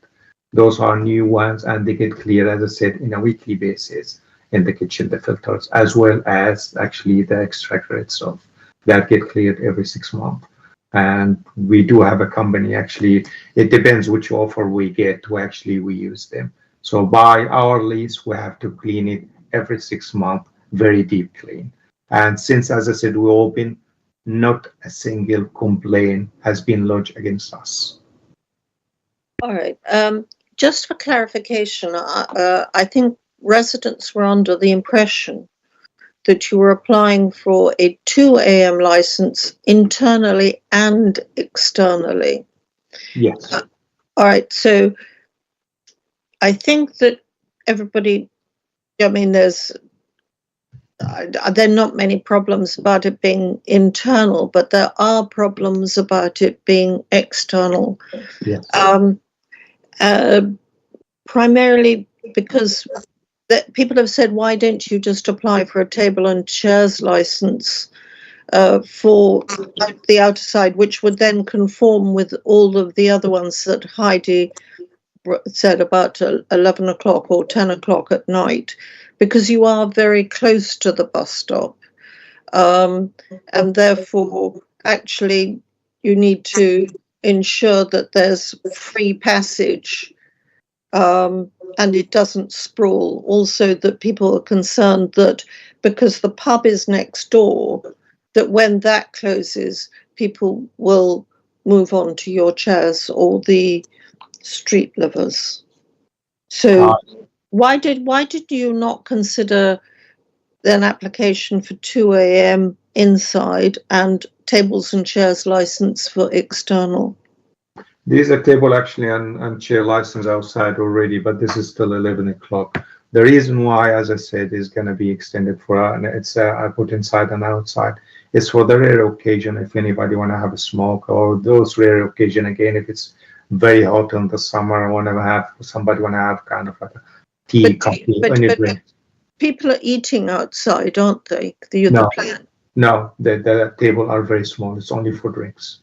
[SPEAKER 8] Those are new ones, and they get cleared, as I said, in a weekly basis in the kitchen, the filters, as well as actually the extractor itself that get cleared every 6 months. And we do have a company, actually, it depends which offer we get to actually we use them. So by our lease, we have to clean it every 6 months, very deep clean. And since, as I said, we've all been, not a single complaint has been lodged against us.
[SPEAKER 6] All right. Just for clarification, I think residents were under the impression that you were applying for a 2 a.m. license internally and externally.
[SPEAKER 8] Yes.
[SPEAKER 6] All right. So I think that everybody, I mean, there are not many problems about it being internal, but there are problems about it being external.
[SPEAKER 8] Yes.
[SPEAKER 6] Primarily because people have said, why don't you just apply for a table and chairs license for the outside, which would then conform with all of the other ones that Heidi said about 11 o'clock or 10 o'clock at night, because you are very close to the bus stop. And therefore, actually, you need to ensure that there's free passage and it doesn't sprawl. Also, that people are concerned that because the pub is next door, that when that closes, people will move on to your chairs or the street livers. So why did you not consider an application for 2 a.m. inside and tables and chairs license for external?
[SPEAKER 8] These are table actually and chair license outside already, but this is still 11 o'clock. The reason why, as I said, is going to be extended for, and it's I put inside and outside. It's for the rare occasion if anybody want to have a smoke, or those rare occasion again if it's very hot in the summer. Somebody want to have kind of like a tea, coffee, anything.
[SPEAKER 6] People are eating outside, aren't they?
[SPEAKER 8] No, the table are very small. It's only for drinks.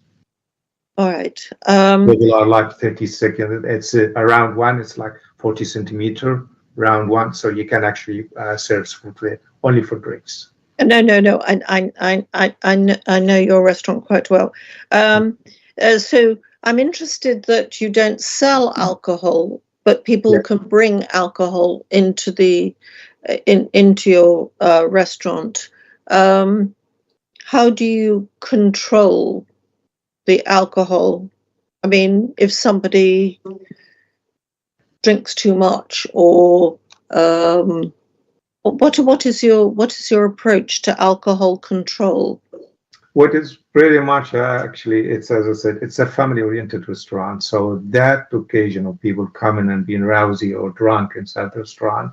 [SPEAKER 6] All right.
[SPEAKER 8] Table are like 30 seconds. It's around one. It's like 40 centimeter round one, so you can actually serve food only for drinks.
[SPEAKER 6] No. I know your restaurant quite well. So I'm interested that you don't sell alcohol, but people can bring alcohol into the into your restaurant. How do you control the alcohol? I mean, if somebody drinks too much, or what is your approach to alcohol control?
[SPEAKER 8] What is pretty much actually, it's, as I said, it's a family-oriented restaurant. So that occasion of people coming and being rowsy or drunk inside the restaurant,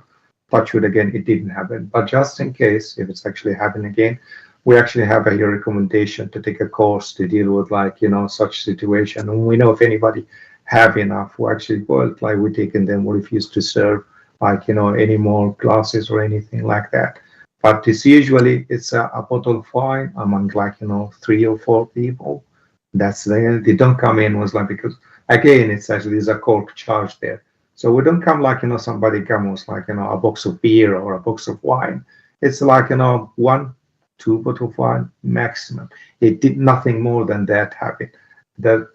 [SPEAKER 8] touch wood again, it didn't happen. But just in case, if it's actually happening again, we actually have a recommendation to take a course to deal with, like, such situation. And we know if anybody have enough, we actually we're taking them, we refuse to serve, any more classes or anything like that. But it's usually a bottle of wine among 3 or 4 people. That's they don't come in because again, it's actually there's a cork charge there. So we don't come somebody comes a box of beer or a box of wine. It's 1, 2 bottle of wine maximum. It did nothing more than that happen. The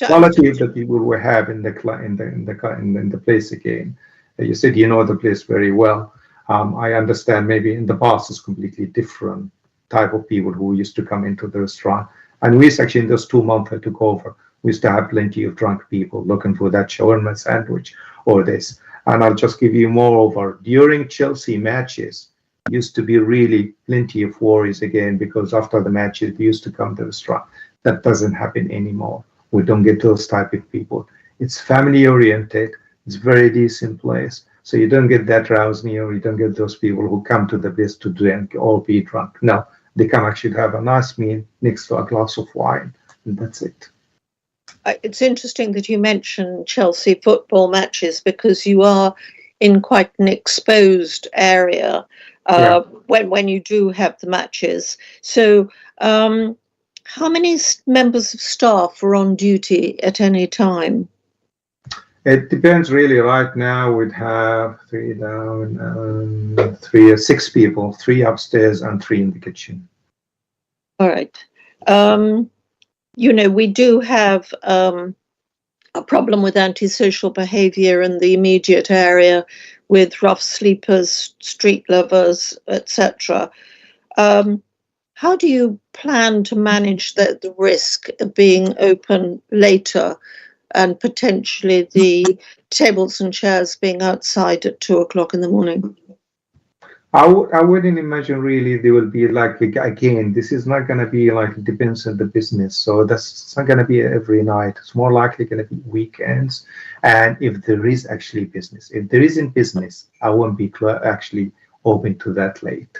[SPEAKER 8] quality of the people we have in the place again. You said the place very well. I understand maybe in the past it's completely different type of people who used to come into the restaurant. And we actually in those 2 months I took over, we used to have plenty of drunk people looking for that shawarma sandwich or this. And I'll just give you moreover, during Chelsea matches, used to be really plenty of worries again, because after the matches, they used to come to the restaurant. That doesn't happen anymore. We don't get those type of people. It's family oriented. It's very decent place. So you don't get that rowsy, or you don't get those people who come to the place to drink or be drunk. No, They come actually have a nice meal next to a glass of wine, and that's it.
[SPEAKER 6] It's interesting that you mention Chelsea football matches because you are in quite an exposed area when you do have the matches. So how many members of staff are on duty at any time?
[SPEAKER 8] It depends really. Right now we'd have 3 down, 6 people, 3 upstairs and 3 in the kitchen.
[SPEAKER 6] All right. You know, we do have a problem with antisocial behaviour in the immediate area with rough sleepers, street lovers, etc. How do you plan to manage the risk of being open later and potentially the tables and chairs being outside at 2 o'clock in the morning?
[SPEAKER 8] I wouldn't imagine really there will be like, again, this is not going to be like, it depends on the business. So that's not going to be every night. It's more likely going to be weekends. And if there is actually business, if there isn't business, I won't be actually open to that late.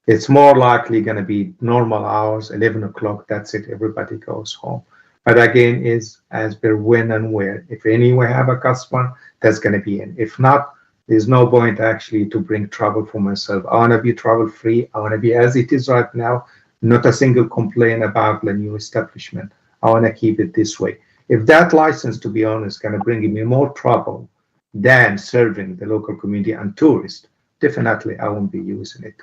[SPEAKER 8] It's more likely going to be normal hours, 11 o'clock, that's it, everybody goes home. But again, is as per when and where. If anywhere have a customer, that's going to be in. If not, there's no point actually to bring trouble for myself. I want to be trouble free. I want to be as it is right now, not a single complaint about the new establishment. I want to keep it this way. If that license, to be honest, going to bring me more trouble than serving the local community and tourists, definitely I won't be using it.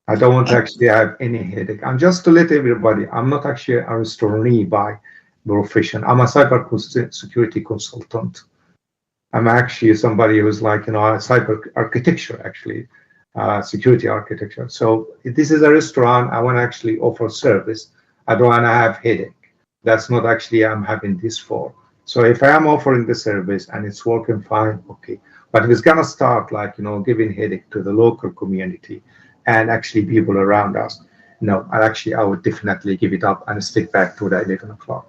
[SPEAKER 8] I don't want to actually have any headache. And just to let everybody, I'm not actually a restaurant by profession. I'm a cyber security consultant. I'm actually somebody who's like, you know, a cyber architecture, actually, security architecture. So if this is a restaurant, I want to actually offer service. I don't want to have headache. That's not actually I'm having this for. So if I am offering the service and it's working fine, okay. But if it's going to start like, you know, giving headache to the local community and actually people around us, no, I would definitely give it up and stick back to the 11 o'clock.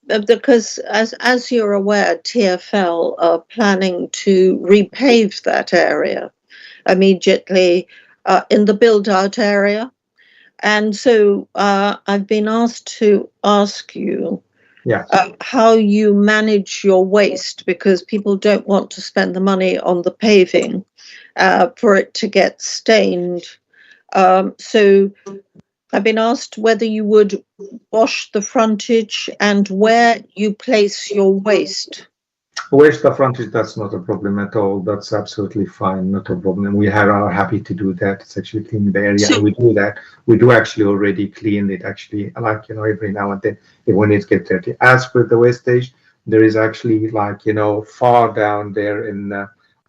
[SPEAKER 6] Because as you're aware, TfL are planning to repave that area immediately in the build-out area. And so I've been asked to ask you how you manage your waste, because people don't want to spend the money on the paving for it to get stained. So I've been asked whether you would wash the frontage and where you place your waste.
[SPEAKER 8] Waste the frontage, that's not a problem at all. That's absolutely fine, not a problem. We are happy to do that. It's actually cleaning the area. And we do that. We do actually already clean it, actually, like, you know, every now and then when it gets dirty. As for the wastage, there is actually like, you know, far down there in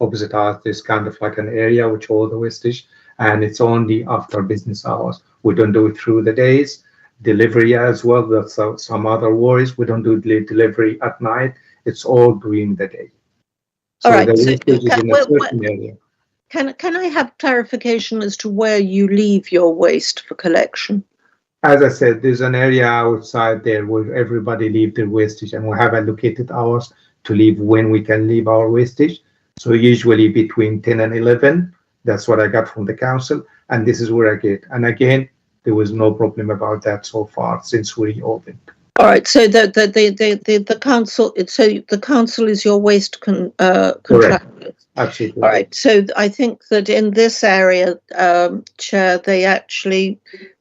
[SPEAKER 8] opposite us, there's kind of like an area which all the wastage, and it's only after business hours. We don't do it through the days. Delivery as well, that's some other worries. We don't do delivery at night. It's all during the day. So
[SPEAKER 6] all right.
[SPEAKER 8] the wastage is in a certain area.
[SPEAKER 6] Can I have clarification as to where you leave your waste for collection?
[SPEAKER 8] As I said, there's an area outside there where everybody leave their wastage, and we have allocated hours to leave when we can leave our wastage. So usually between 10 and 11, that's what I got from the council, and this is where I get. And again, there was no problem about that so far since we reopened.
[SPEAKER 6] All right. So the council. So the council is your waste contractor.
[SPEAKER 8] Absolutely.
[SPEAKER 6] All right. So I think that in this area, Chair, they actually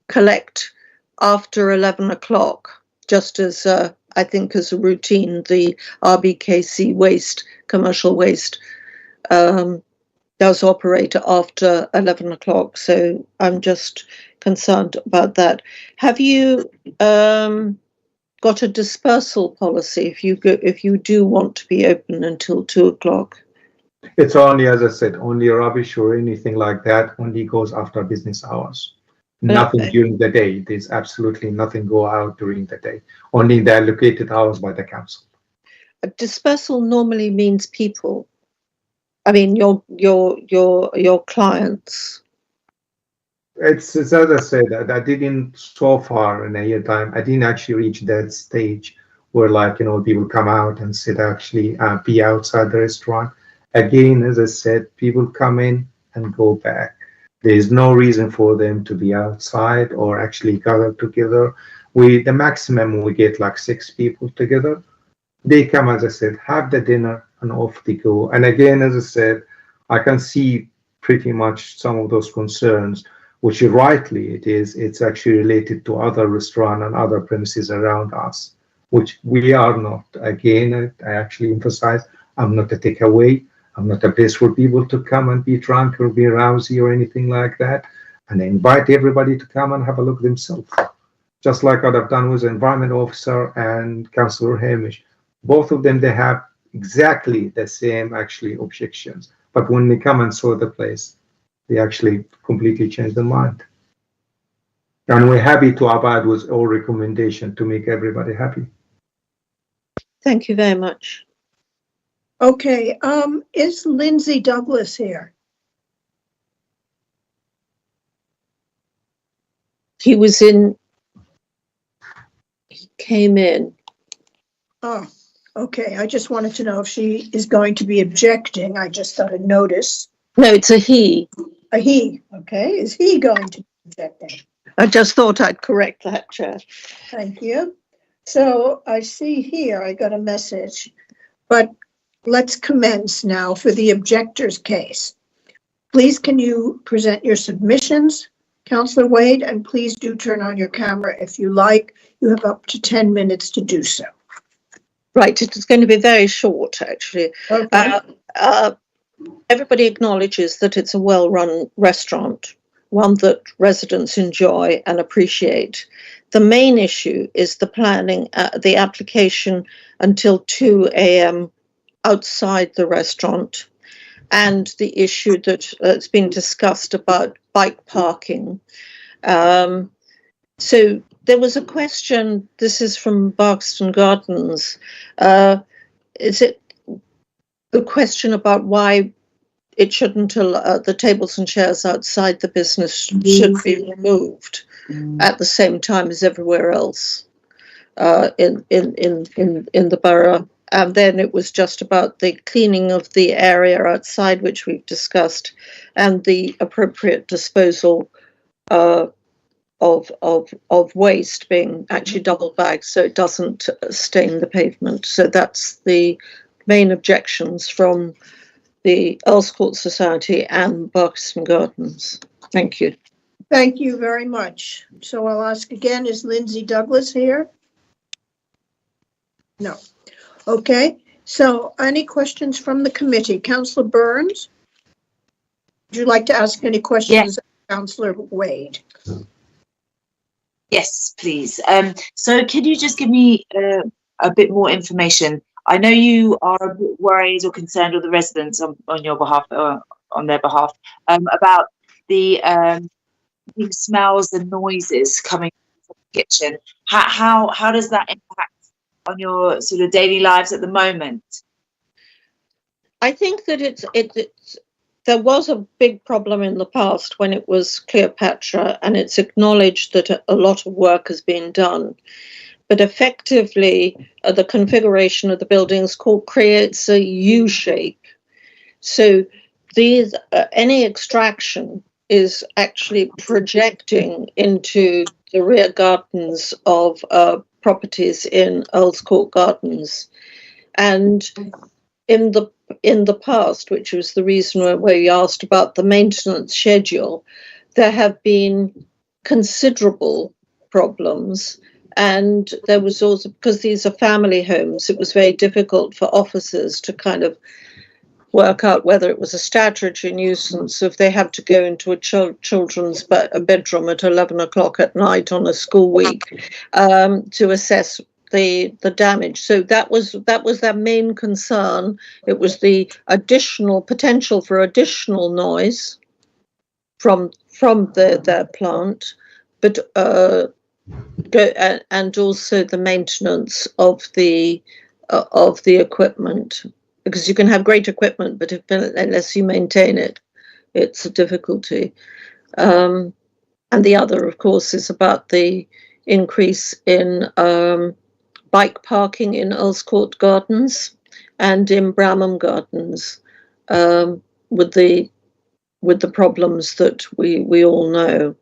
[SPEAKER 6] collect after 11 o'clock, just as I think as a routine. The RBKC waste, commercial waste, does operate after 11 o'clock. So I'm just concerned about that. Have you got a dispersal policy if you do want to be open until 2 o'clock?
[SPEAKER 8] It's only, as I said, only rubbish or anything like that only goes after business hours. Nothing during the day. There's absolutely nothing go out during the day. Only the allocated hours by the council.
[SPEAKER 6] A dispersal normally means people. I mean, your clients.
[SPEAKER 8] It's as I said, I didn't so far in a year time. I didn't actually reach that stage where, like, you know, people come out and sit actually be outside the restaurant. Again, as I said, people come in and go back. There is no reason for them to be outside or actually gather together. The maximum we get like 6 people together. They come, as I said, have the dinner and off they go. And again, as I said, I can see pretty much some of those concerns, which rightly it's actually related to other restaurants and other premises around us, which we are not. Again, I actually emphasize, I'm not a takeaway. I'm not a place for people to come and be drunk or be rowsy or anything like that. And I invite everybody to come and have a look themselves. Just like what I've done with the environment officer and Councillor Hamish. Both of them, they have exactly the same actually objections. But when they come and saw the place, they actually completely changed their mind. And we're happy to abide with all recommendations to make everybody happy.
[SPEAKER 6] Thank you very much.
[SPEAKER 1] Okay, is Lindsay Douglas here?
[SPEAKER 6] He came in.
[SPEAKER 1] Oh, okay. I just wanted to know if she is going to be objecting. I just thought a notice.
[SPEAKER 6] No, it's a he.
[SPEAKER 1] A he, okay. Is he going to be objecting?
[SPEAKER 6] I just thought I'd correct that, Chair.
[SPEAKER 1] Thank you. So I see here, I got a message, but let's commence now for the objector's case. Please, can you present your submissions, Councillor Wade, and please do turn on your camera if you like. You have up to 10 minutes to do so.
[SPEAKER 6] Right, it is going to be very short, actually.
[SPEAKER 1] Okay.
[SPEAKER 6] Everybody acknowledges that it's a well-run restaurant, one that residents enjoy and appreciate. The main issue is the planning, the application until 2 a.m. outside the restaurant, and the issue that has been discussed about bike parking. So there was a question, this is from Barkston Gardens, is it the question about why it shouldn't allow the tables and chairs outside the business should be removed at the same time as everywhere else in the borough. And then it was just about the cleaning of the area outside, which we've discussed, and the appropriate disposal of waste being actually double bagged so it doesn't stain the pavement. So that's the main objections from the Earls Court Society and Barkston Gardens. Thank you.
[SPEAKER 1] Thank you very much. So I'll ask again, is Lindsay Douglas here? No. Okay, so any questions from the committee? Councillor Burns? Would you like to ask any questions of Councillor Wade?
[SPEAKER 2] Yes, please. So can you just give me a bit more information? I know you are a bit worried or concerned with the residents on your behalf, on their behalf, about the smells and noises coming from the kitchen. How does that impact on your sort of daily lives at the moment?
[SPEAKER 6] I think that there was a big problem in the past when it was Cleopatra, and it's acknowledged that a lot of work has been done. But effectively, the configuration of the buildings creates a U shape. So any extraction is actually projecting into the rear gardens of properties in Earls Court Gardens. And in the past, which was the reason where you asked about the maintenance schedule, there have been considerable problems. And there was also, because these are family homes, it was very difficult for officers to kind of work out whether it was a statutory nuisance if they have to go into a children's bedroom at 11 o'clock at night on a school week to assess the damage. So that was their main concern. It was the additional potential for additional noise from their plant, but and also the maintenance of the equipment, because you can have great equipment, but unless you maintain it, it's a difficulty. And the other, of course, is about the increase in bike parking in Earls Court Gardens and in Bramham Gardens, with the with the problems that we all know.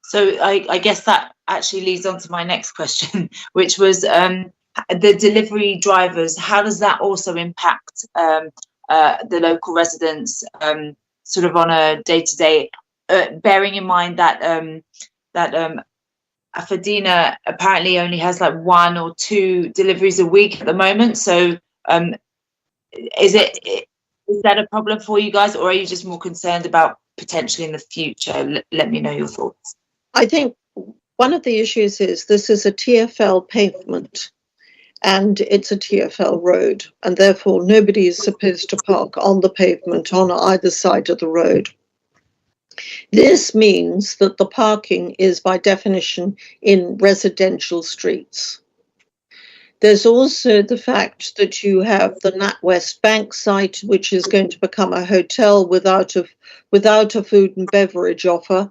[SPEAKER 2] So I guess that actually leads on to my next question, which was the delivery drivers. How does that also impact the local residents sort of on a day-to-day, bearing in mind that Afadina apparently only has like 1 or 2 deliveries a week at the moment. So is that a problem for you guys, or are you just more concerned about potentially in the future? Let me know your thoughts.
[SPEAKER 6] I think one of the issues is this is a TfL pavement and it's a TfL road, and therefore nobody is supposed to park on the pavement on either side of the road. This means that the parking is by definition in residential streets. There's also the fact that you have the NatWest Bank site, which is going to become a hotel without a food and beverage offer.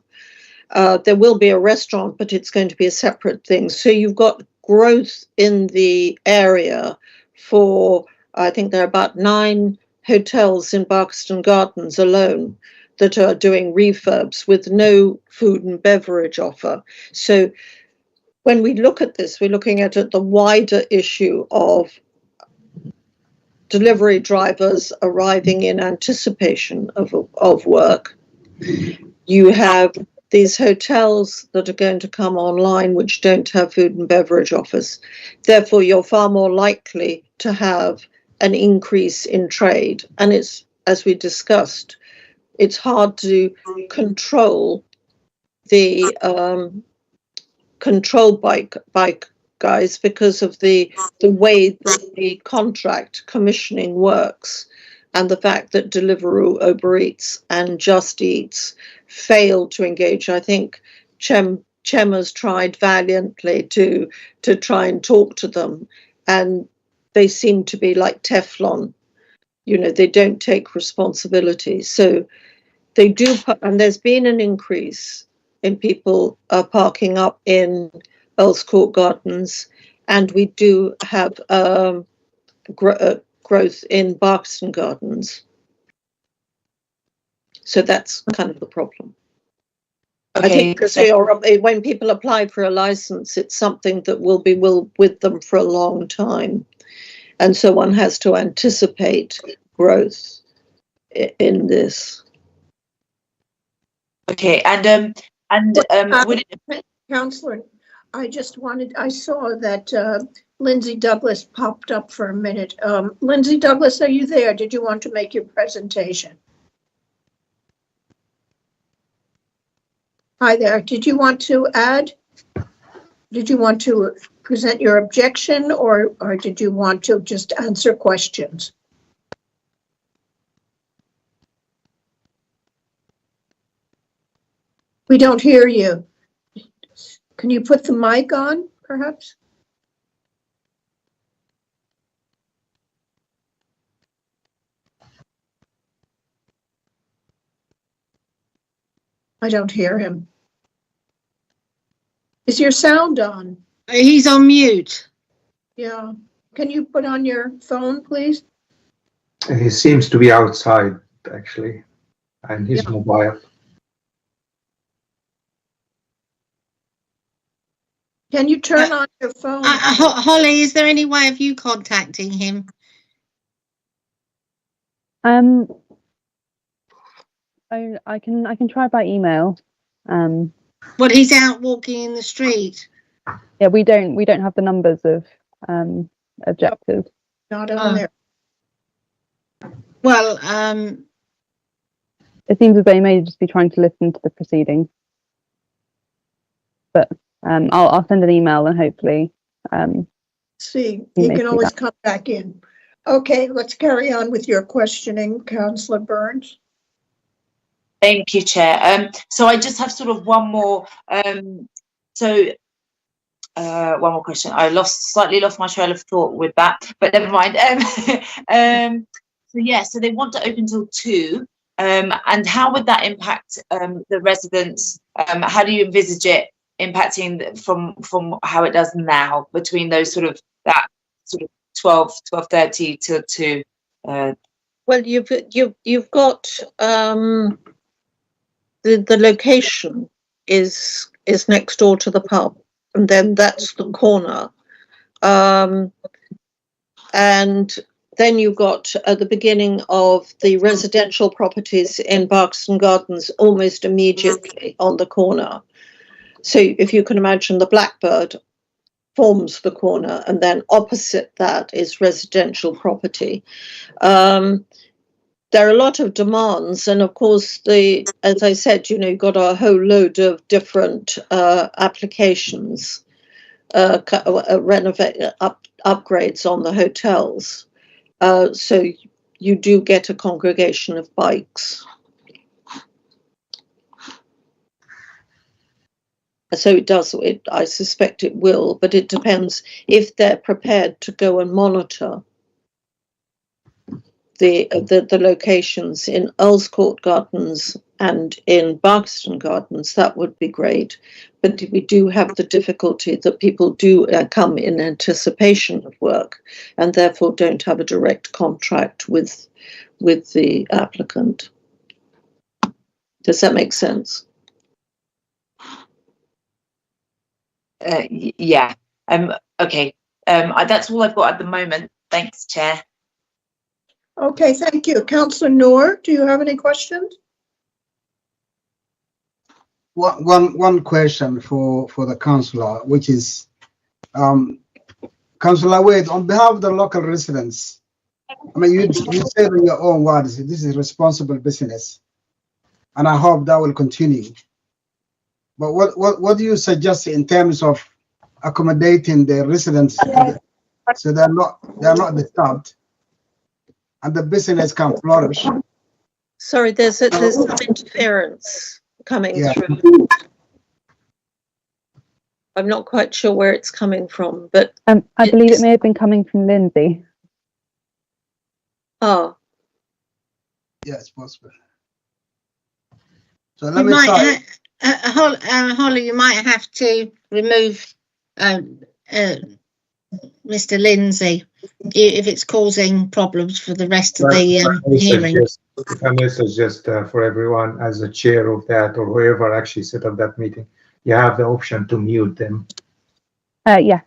[SPEAKER 6] There will be a restaurant, but it's going to be a separate thing. So you've got growth in the area for, I think there are about 9 hotels in Barkston Gardens alone that are doing refurbs with no food and beverage offer. So when we look at this, we're looking at the wider issue of delivery drivers arriving in anticipation of work. You have these hotels that are going to come online which don't have food and beverage offers. Therefore, you're far more likely to have an increase in trade. And it's, as we discussed, it's hard to control the control bike guys because of the way that the contract commissioning works, and the fact that Deliveroo, Uber Eats and Just Eats failed to engage. I think Chem has tried valiantly to try and talk to them, and they seem to be like Teflon. You know, they don't take responsibility. So they do, and there's been an increase in people parking up in Earls Court Gardens, and we do have growth in Barkston Gardens. So that's kind of the problem. Okay. I think because when people apply for a license, it's something that will be with them for a long time. And so one has to anticipate growth in this.
[SPEAKER 2] Okay, and would it...
[SPEAKER 1] Councillor, I saw that Lindsay Douglas popped up for a minute. Lindsay Douglas, are you there? Did you want to make your presentation? Hi there. Did you want to add? Did you want to present your objection, or did you want to just answer questions? We don't hear you. Can you put the mic on, perhaps? I don't hear him. Is your sound on?
[SPEAKER 7] He's on mute.
[SPEAKER 1] Yeah. Can you put on your phone, please?
[SPEAKER 8] He seems to be outside, actually, and he's mobile.
[SPEAKER 1] Can you turn on your phone?
[SPEAKER 7] Holly, is there any way of you contacting him?
[SPEAKER 9] I can try by email.
[SPEAKER 7] Well, he's out walking in the street.
[SPEAKER 9] Yeah, we don't have the numbers of objectives.
[SPEAKER 1] Not on there.
[SPEAKER 7] Well,
[SPEAKER 9] it seems as though he may just be trying to listen to the proceedings. But I'll send an email and hopefully
[SPEAKER 1] See, he can always come back in. Okay, let's carry on with your questioning, Councillor Burns.
[SPEAKER 2] Thank you, Chair. So I just have sort of one more. One more question. I slightly lost my trail of thought with that, but never mind. So they want to open till 2. And how would that impact the residents? How do you envisage it impacting from how it does now between those sort of 12:30 till 2?
[SPEAKER 6] Well, you've got the location is next door to the pub, and then that's the corner, and then you've got at the beginning of the residential properties in Barkston Gardens, almost immediately on the corner. So if you can imagine, the Blackbird forms the corner, and then opposite that is residential property. There are a lot of demands, and of course, as I said, you've got a whole load of different applications, upgrades on the hotels. So you do get a congregation of bikes. So it does. I suspect it will, but it depends if they're prepared to go and monitor the locations in Earls Court Gardens and in Barkston Gardens. That would be great, but we do have the difficulty that people do come in anticipation of work and therefore don't have a direct contract with the applicant. Does that make sense?
[SPEAKER 2] Yeah. Okay. That's all I've got at the moment. Thanks, Chair.
[SPEAKER 1] Okay, thank you. Councillor Noor, do you have any questions?
[SPEAKER 3] One question for the councillor, which is, Councillor Wade, on behalf of the local residents, I mean, you say in your own words, this is responsible business, and I hope that will continue. But what do you suggest in terms of accommodating the residents so they're not disturbed and the business can flourish?
[SPEAKER 6] Sorry, there's some interference coming through. I'm not quite sure where it's coming from, but
[SPEAKER 9] I believe it may have been coming from Lindsay.
[SPEAKER 6] Oh,
[SPEAKER 3] yeah, it's possible. So let me try.
[SPEAKER 7] Holly, you might have to remove Mr. Lindsay if it's causing problems for the rest of the hearing.
[SPEAKER 8] If I may suggest for everyone, as the chair of that or whoever actually set up that meeting, you have the option to mute them.
[SPEAKER 9] Yeah,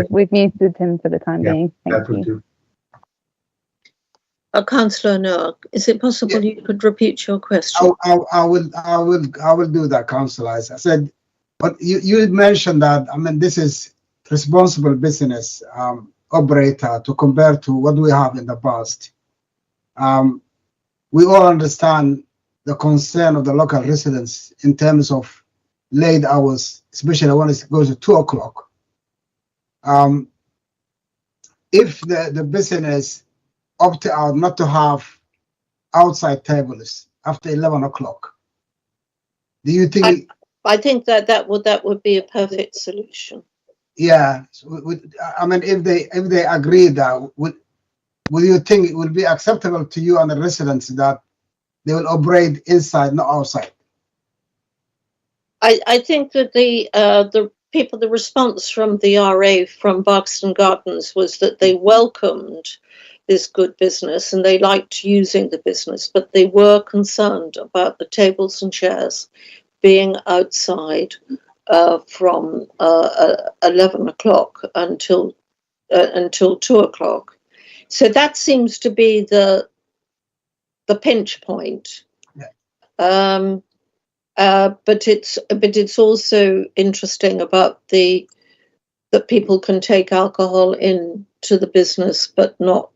[SPEAKER 9] we've muted him for the time being. Thank you.
[SPEAKER 8] Do.
[SPEAKER 6] Councillor Noor, is it possible you could repeat your question?
[SPEAKER 3] I will do that, Councillor. As I said, but you mentioned that, I mean, this is responsible business operator to compare to what we have in the past. We all understand the concern of the local residents in terms of late hours, especially when it goes to 2 o'clock. If the business opt out not to have outside tables after 11 o'clock, do you think?
[SPEAKER 6] I think that would be a perfect solution.
[SPEAKER 3] Yeah, I mean, if they agree that, would you think it would be acceptable to you and the residents that they will operate inside, not outside?
[SPEAKER 6] I think that the response from the RA from Barkston Gardens was that they welcomed this good business and they liked using the business, but they were concerned about the tables and chairs being outside from 11 o'clock until 2 o'clock. So that seems to be the pinch point. Yeah. But it's also interesting about that people can take alcohol into the business, but not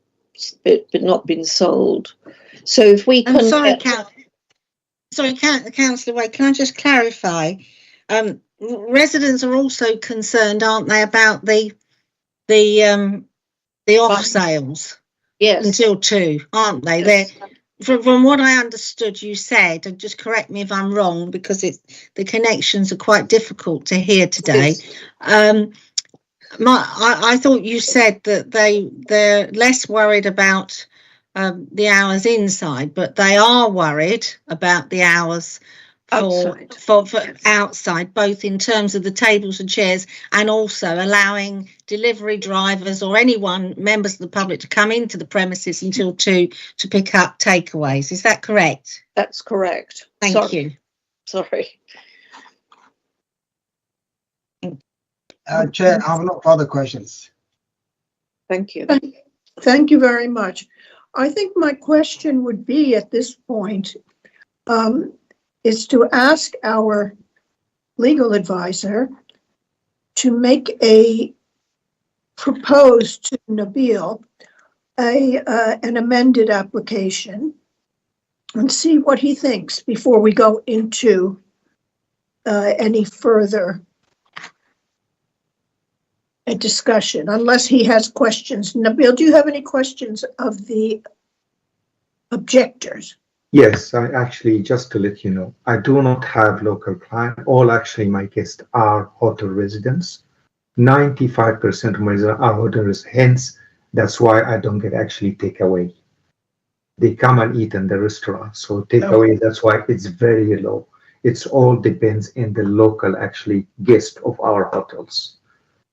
[SPEAKER 6] been sold. So if we can,
[SPEAKER 7] Councillor Wade, can I just clarify? Residents are also concerned, aren't they, about the off sales?
[SPEAKER 6] Yes,
[SPEAKER 7] until 2, aren't they?
[SPEAKER 6] Yes.
[SPEAKER 7] From what I understood, you said, and just correct me if I'm wrong, because the connections are quite difficult to hear today. Yes. I thought you said that they're less worried about the hours inside, but they are worried about the hours
[SPEAKER 6] Outside.
[SPEAKER 7] for outside, both in terms of the tables and chairs, and also allowing delivery drivers or anyone, members of the public, to come into the premises until 2 to pick up takeaways. Is that correct?
[SPEAKER 6] That's correct.
[SPEAKER 7] Thank you.
[SPEAKER 6] Sorry.
[SPEAKER 3] Chair, I have no further questions.
[SPEAKER 6] Thank you.
[SPEAKER 1] Thank you very much. I think my question would be at this point is to ask our legal advisor to make a propose to Nabil an amended application and see what he thinks before we go into any further a discussion, unless he has questions. Nabil, do you have any questions of the objectors?
[SPEAKER 8] Yes, I actually, just to let you know, I do not have local client. All actually my guests are hotel residents. 95% of my residents are hotel residents. Hence, that's why I don't get actually takeaway. They come and eat in the restaurant. So takeaway, okay. That's why it's very low. It's all depends in the local actually guest of our hotels.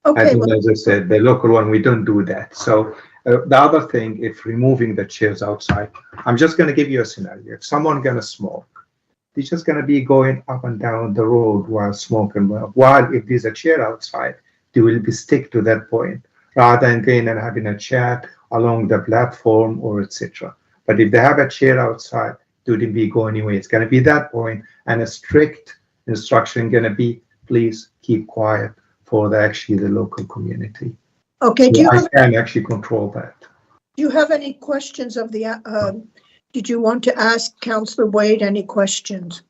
[SPEAKER 8] Okay. And as I said, the local one, we don't do that. So the other thing, if removing the chairs outside, I'm just going to give you a scenario. If someone going to smoke, they're just going to be going up and down the road while smoking. While if there's a chair outside, they will be stick to that point rather than going and having a chat along the platform or etc. But if they have a chair outside, they wouldn't be going anyway. It's going to be that point, and a strict instruction going to be, please keep quiet for the local community.
[SPEAKER 1] Okay,
[SPEAKER 8] so I can actually control that.
[SPEAKER 1] Do you have any questions of the, did you want to ask Councillor Wade any questions?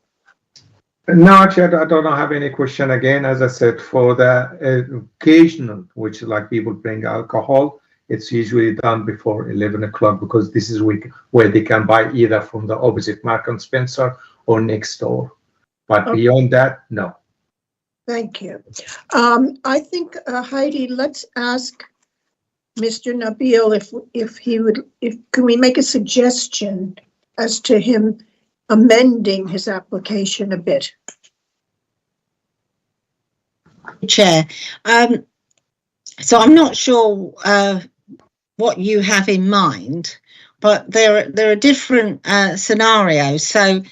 [SPEAKER 8] No, actually, I don't have any question. Again, as I said, for the occasional, which like people bring alcohol, it's usually done before 11 o'clock because this is where they can buy either from the opposite Marks and Spencer or next door. But okay. Beyond that, no.
[SPEAKER 1] Thank you. I think, Heidi, let's ask Mr. Nabil can we make a suggestion as to him amending his application a bit?
[SPEAKER 7] Chair, so I'm not sure what you have in mind, but there are different scenarios. So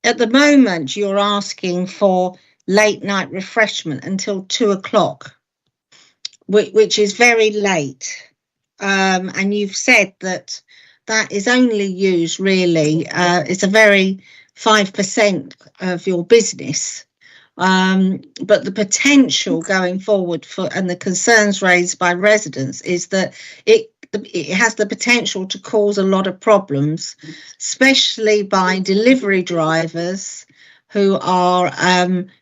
[SPEAKER 7] at the moment, you're asking for late night refreshment until 2 o'clock, which is very late. And you've said that is only used really, it's a very 5% of your business. But the potential going forward and the concerns raised by residents is that it has the potential to cause a lot of problems, especially by delivery drivers who are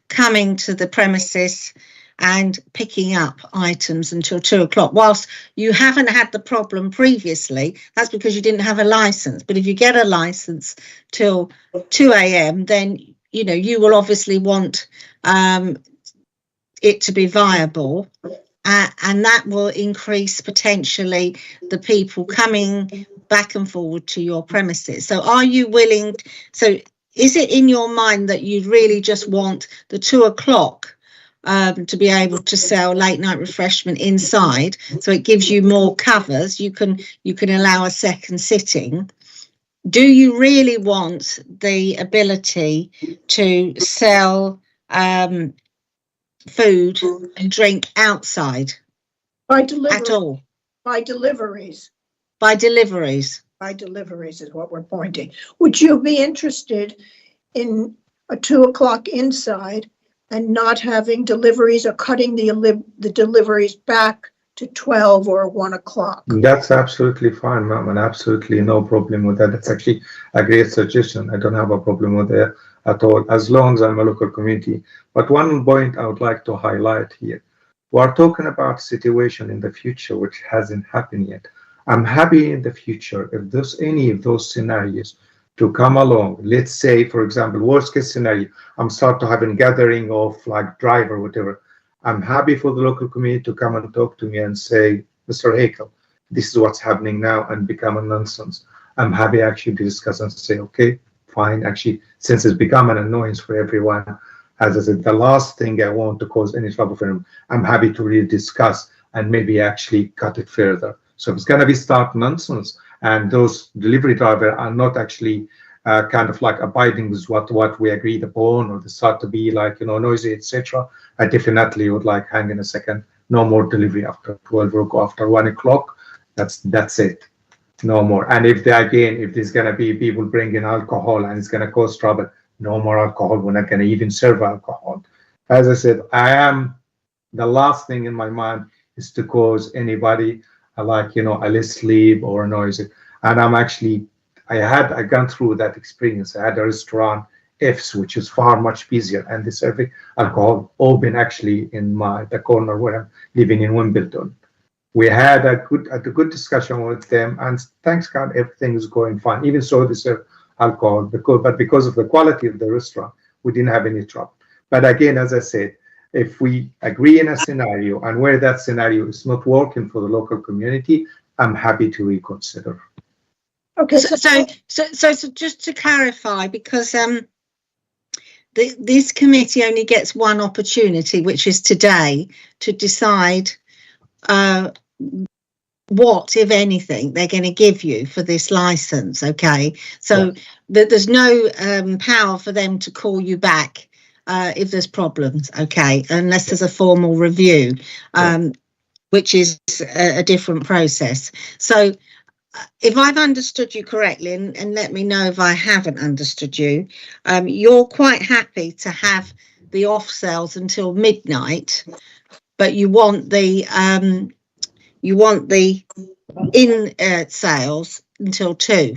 [SPEAKER 7] coming to the premises and picking up items until 2 o'clock. Whilst you haven't had the problem previously, that's because you didn't have a license. But if you get a license till 2 a.m., then you will obviously want it to be viable. And that will increase potentially the people coming back and forward to your premises. So are you willing, so is it in your mind that you really just want the 2 o'clock to be able to sell late night refreshment inside? So it gives you more covers. You can allow a second sitting. Do you really want the ability to sell food and drink outside
[SPEAKER 1] by delivery
[SPEAKER 7] at all?
[SPEAKER 1] By deliveries.
[SPEAKER 7] By deliveries.
[SPEAKER 1] By deliveries is what we're pointing. Would you be interested in a 2 o'clock inside and not having deliveries or cutting the deliveries back to 12 or 1 o'clock?
[SPEAKER 8] That's absolutely fine, ma'am, and absolutely no problem with that. That's actually a great suggestion. I don't have a problem with it at all, as long as I'm a local community. But one point I would like to highlight here, we are talking about situation in the future which hasn't happened yet. I'm happy in the future if there's any of those scenarios to come along. Let's say, for example, worst case scenario, I'm start to having gathering of like driver, whatever. I'm happy for the local community to come and talk to me and say, Mr. Hakel, this is what's happening now and become a nonsense. I'm happy actually to discuss and say, okay, fine. Actually, since it's become an annoyance for everyone, as I said, the last thing I want to cause any trouble for them, I'm happy to really discuss and maybe actually cut it further. So if it's going to be start nonsense and those delivery drivers are not actually kind of like abiding with what we agreed upon, or they start to be like, you know, noisy, etc., I definitely would like, hang in a second, no more delivery after 12 or after 1 o'clock. That's it. No more. And if there's going to be people bringing alcohol and it's going to cause trouble, no more alcohol. We're not going to even serve alcohol. As I said, the last thing in my mind is to cause anybody like, you know, a less sleep or noisy. And I gone through that experience. I had a restaurant, F's, which is far much busier, and they serving alcohol open actually in the corner where I'm living in Wimbledon. We had a good discussion with them, and thanks God, everything is going fine. Even so, they serve alcohol, but because of the quality of the restaurant, we didn't have any trouble. But again, as I said, if we agree in a scenario and where that scenario is not working for the local community, I'm happy to reconsider.
[SPEAKER 1] Okay,
[SPEAKER 7] So just to clarify, because this committee only gets one opportunity, which is today, to decide what, if anything, they're going to give you for this license. Okay, so there's no power for them to call you back if there's problems. Okay, unless there's a formal review, which is a different process. So if I've understood you correctly, and let me know if I haven't understood you, you're quite happy to have the off sales until midnight, but you want the in sales until 2.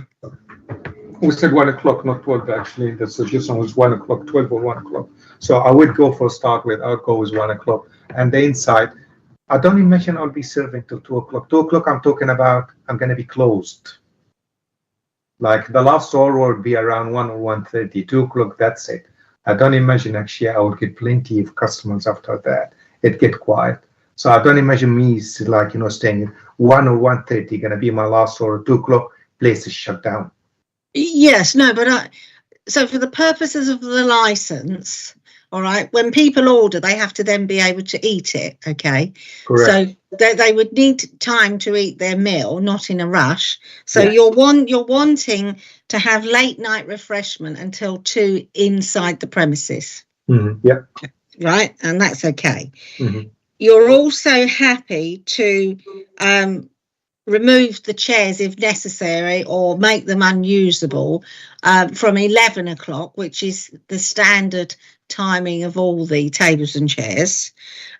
[SPEAKER 8] We said 1 o'clock, not 12. Actually, the suggestion was 1 o'clock, 12 or 1 o'clock. So I would go for a start with. I'll go with 1 o'clock, and the inside. I don't imagine I'll be serving till 2 o'clock. 2 o'clock, I'm talking about I'm going to be closed. Like the last hour would be around 1 or 1:30. 2 o'clock, that's it. I don't imagine actually I will get plenty of customers after that. It get quiet. So I don't imagine me like, you know, staying 1 or 1:30 going to be my last hour. 2 o'clock, place is shut down.
[SPEAKER 7] Yes, no, but so for the purposes of the license, all right, when people order, they have to then be able to eat it, okay?
[SPEAKER 8] Correct.
[SPEAKER 7] So they would need time to eat their meal, not in a rush. So you're wanting to have late night refreshment until 2 inside the premises.
[SPEAKER 8] Mm-hmm. Yeah.
[SPEAKER 7] Right, and that's okay.
[SPEAKER 8] Mm-hmm.
[SPEAKER 7] You're also happy to remove the chairs if necessary, or make them unusable from 11 o'clock, which is the standard timing of all the tables and chairs.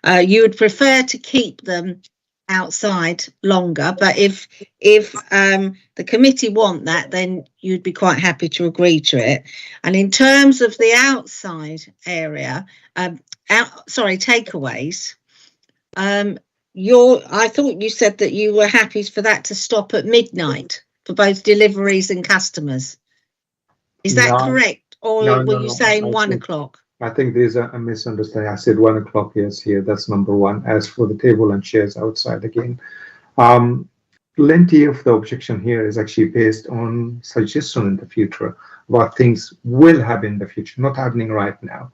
[SPEAKER 7] You would prefer to keep them outside longer, but if the committee want that, then you'd be quite happy to agree to it. And in terms of the outside area, takeaways, I thought you said that you were happy for that to stop at midnight for both deliveries and customers. Is that correct? Or were you saying 1 o'clock?
[SPEAKER 8] I think there's a misunderstanding. I said 1 o'clock, yes, here. That's number one. As for the table and chairs outside, again, plenty of the objection here is actually based on suggestion in the future about things will happen in the future, not happening right now.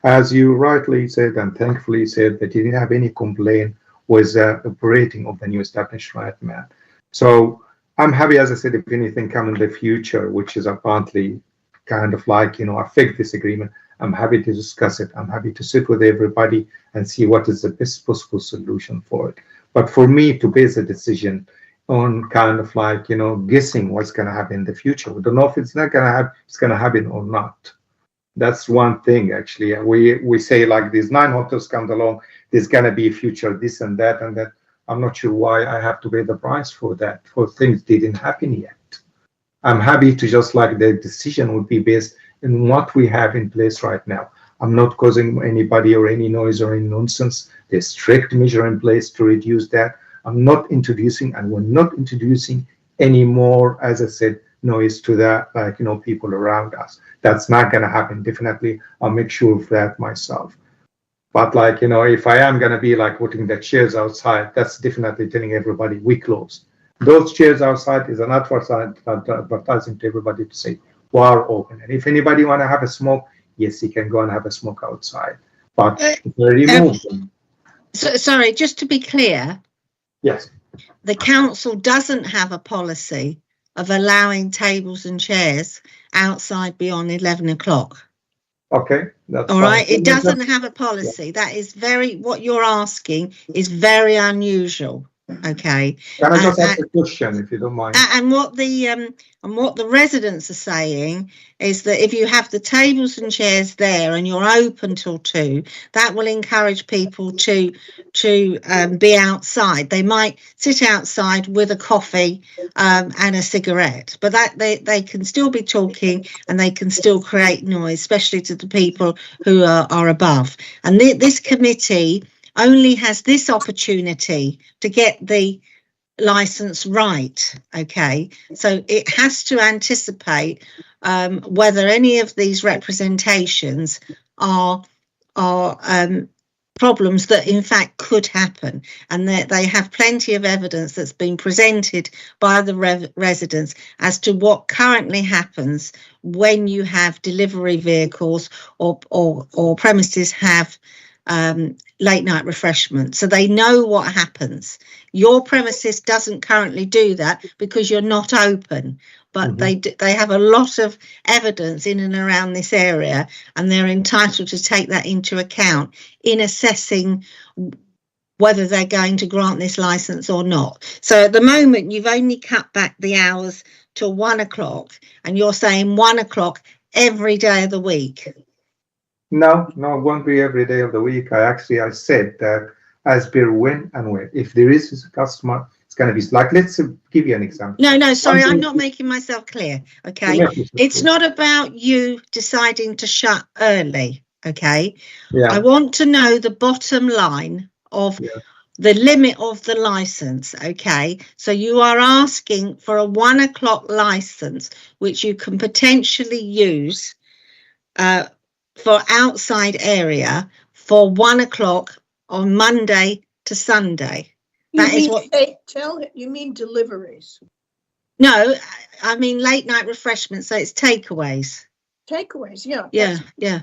[SPEAKER 8] As you rightly said and thankfully said, that you didn't have any complaint with the operating of the new establishment right now. So I'm happy, as I said, if anything come in the future, which is apparently kind of like, you know, affect this agreement, I'm happy to discuss it. I'm happy to sit with everybody and see what is the best possible solution for it. But for me to base a decision on kind of like, you know, guessing what's going to happen in the future, we don't know if it's not going to happen, it's going to happen or not. That's one thing, actually. We say like these 9 hotels come along, there's going to be a future, this and that and that. I'm not sure why I have to pay the price for that, for things didn't happen yet. I'm happy to just like the decision would be based in what we have in place right now. I'm not causing anybody or any noise or any nonsense. There's strict measure in place to reduce that. I'm not introducing, and we're not introducing any more, as I said, noise to the, like, you know, people around us. That's not going to happen. Definitely, I'll make sure of that myself. But like, you know, if I am going to be like putting the chairs outside, that's definitely telling everybody we close. Those chairs outside is an advertising to everybody to say bar open. And if anybody want to have a smoke, yes, you can go and have a smoke outside. But if they remove them,
[SPEAKER 7] So, sorry, just to be clear,
[SPEAKER 8] yes.
[SPEAKER 7] the council doesn't have a policy of allowing tables and chairs outside beyond 11 o'clock.
[SPEAKER 8] Okay, that's
[SPEAKER 7] All
[SPEAKER 8] fine.
[SPEAKER 7] right, it doesn't have a policy. That is what you're asking is very unusual. Okay.
[SPEAKER 8] Can I just ask a question, if you don't mind?
[SPEAKER 7] And what the residents are saying is that if you have the tables and chairs there and you're open till 2, that will encourage people to be outside. They might sit outside with a coffee and a cigarette, but that they can still be talking and they can still create noise, especially to the people who are above. And this committee only has this opportunity to get the license right. Okay, so it has to anticipate whether any of these representations are problems that in fact could happen, and that they have plenty of evidence that's been presented by the residents as to what currently happens when you have delivery vehicles or premises have late night refreshment, so they know what happens. Your premises doesn't currently do that because you're not open, but they have a lot of evidence in and around this area, and they're entitled to take that into account in assessing whether they're going to grant this license or not. So at the moment, you've only cut back the hours till 1 o'clock, and you're saying 1 o'clock every day of the week.
[SPEAKER 8] No, it won't be every day of the week. I said that as per when and where. If there is a customer, it's going to be like, let's give you an example.
[SPEAKER 7] No, sorry, I'm not making myself clear. Okay, it's not about you deciding to shut early. Okay,
[SPEAKER 8] yeah.
[SPEAKER 7] I want to know the bottom line of the limit of the license. Okay, so you are asking for a 1 o'clock license, which you can potentially use for outside area for 1 o'clock on Monday to Sunday. That is what
[SPEAKER 1] you mean deliveries.
[SPEAKER 7] No, I mean late night refreshments, so it's takeaways.
[SPEAKER 1] Takeaways, yeah.
[SPEAKER 7] Yeah.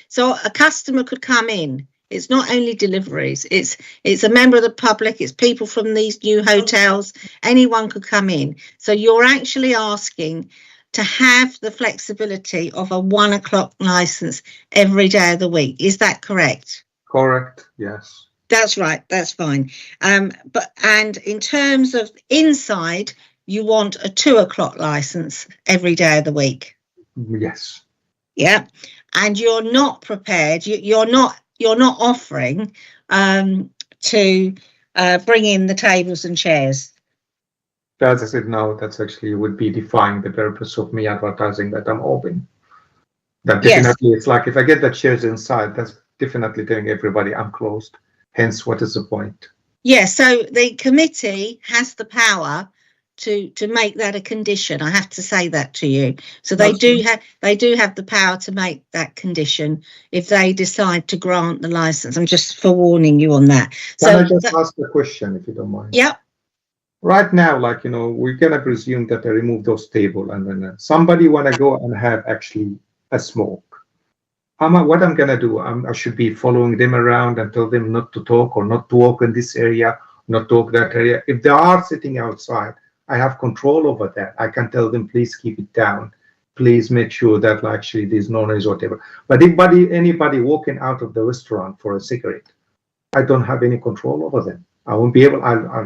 [SPEAKER 7] So a customer could come in. It's not only deliveries, it's a member of the public, it's people from these new hotels, anyone could come in. So you're actually asking to have the flexibility of a 1 o'clock license every day of the week. Is that correct?
[SPEAKER 8] Correct, yes.
[SPEAKER 7] That's right, that's fine. And in terms of inside, you want a 2 o'clock license every day of the week.
[SPEAKER 8] Yes.
[SPEAKER 7] Yeah. And you're not prepared, you're not offering to bring in the tables and chairs.
[SPEAKER 8] As I said, no, that's actually would be defying the purpose of me advertising that I'm open. That definitely, it's like if I get the chairs inside, that's definitely telling everybody I'm closed. Hence, what is the point?
[SPEAKER 7] Yeah, so the committee has the power to make that a condition. I have to say that to you. So they do have the power to make that condition if they decide to grant the license. I'm just forewarning you on that.
[SPEAKER 8] Can I just ask a question, if you don't mind?
[SPEAKER 7] Yep.
[SPEAKER 8] Right now, like, we're going to presume that they remove those tables, and then somebody want to go and have actually a smoke. What I'm going to do, I should be following them around and tell them not to talk or not to walk in this area, not to walk that area. If they are sitting outside, I have control over that. I can tell them, please keep it down. Please make sure that actually there's no noise or whatever. But if anybody walking out of the restaurant for a cigarette, I don't have any control over them. I won't be able,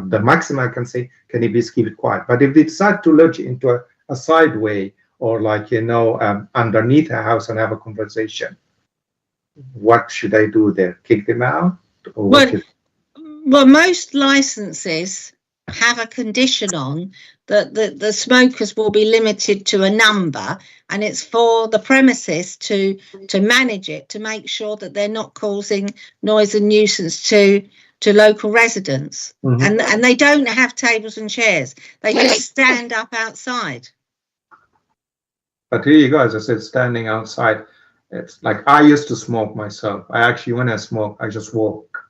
[SPEAKER 8] the maximum I can say, can you please keep it quiet? But if they decide to lodge into a side way or underneath a house and have a conversation, what should I do there? Kick them out? Or
[SPEAKER 7] well, most licenses have a condition on that the smokers will be limited to a number, and it's for the premises to manage it, to make sure that they're not causing noise and nuisance to local residents. And they don't have tables and chairs. They just stand up outside.
[SPEAKER 8] But here you go, as I said, standing outside. It's like I used to smoke myself. When I smoke, I just walk.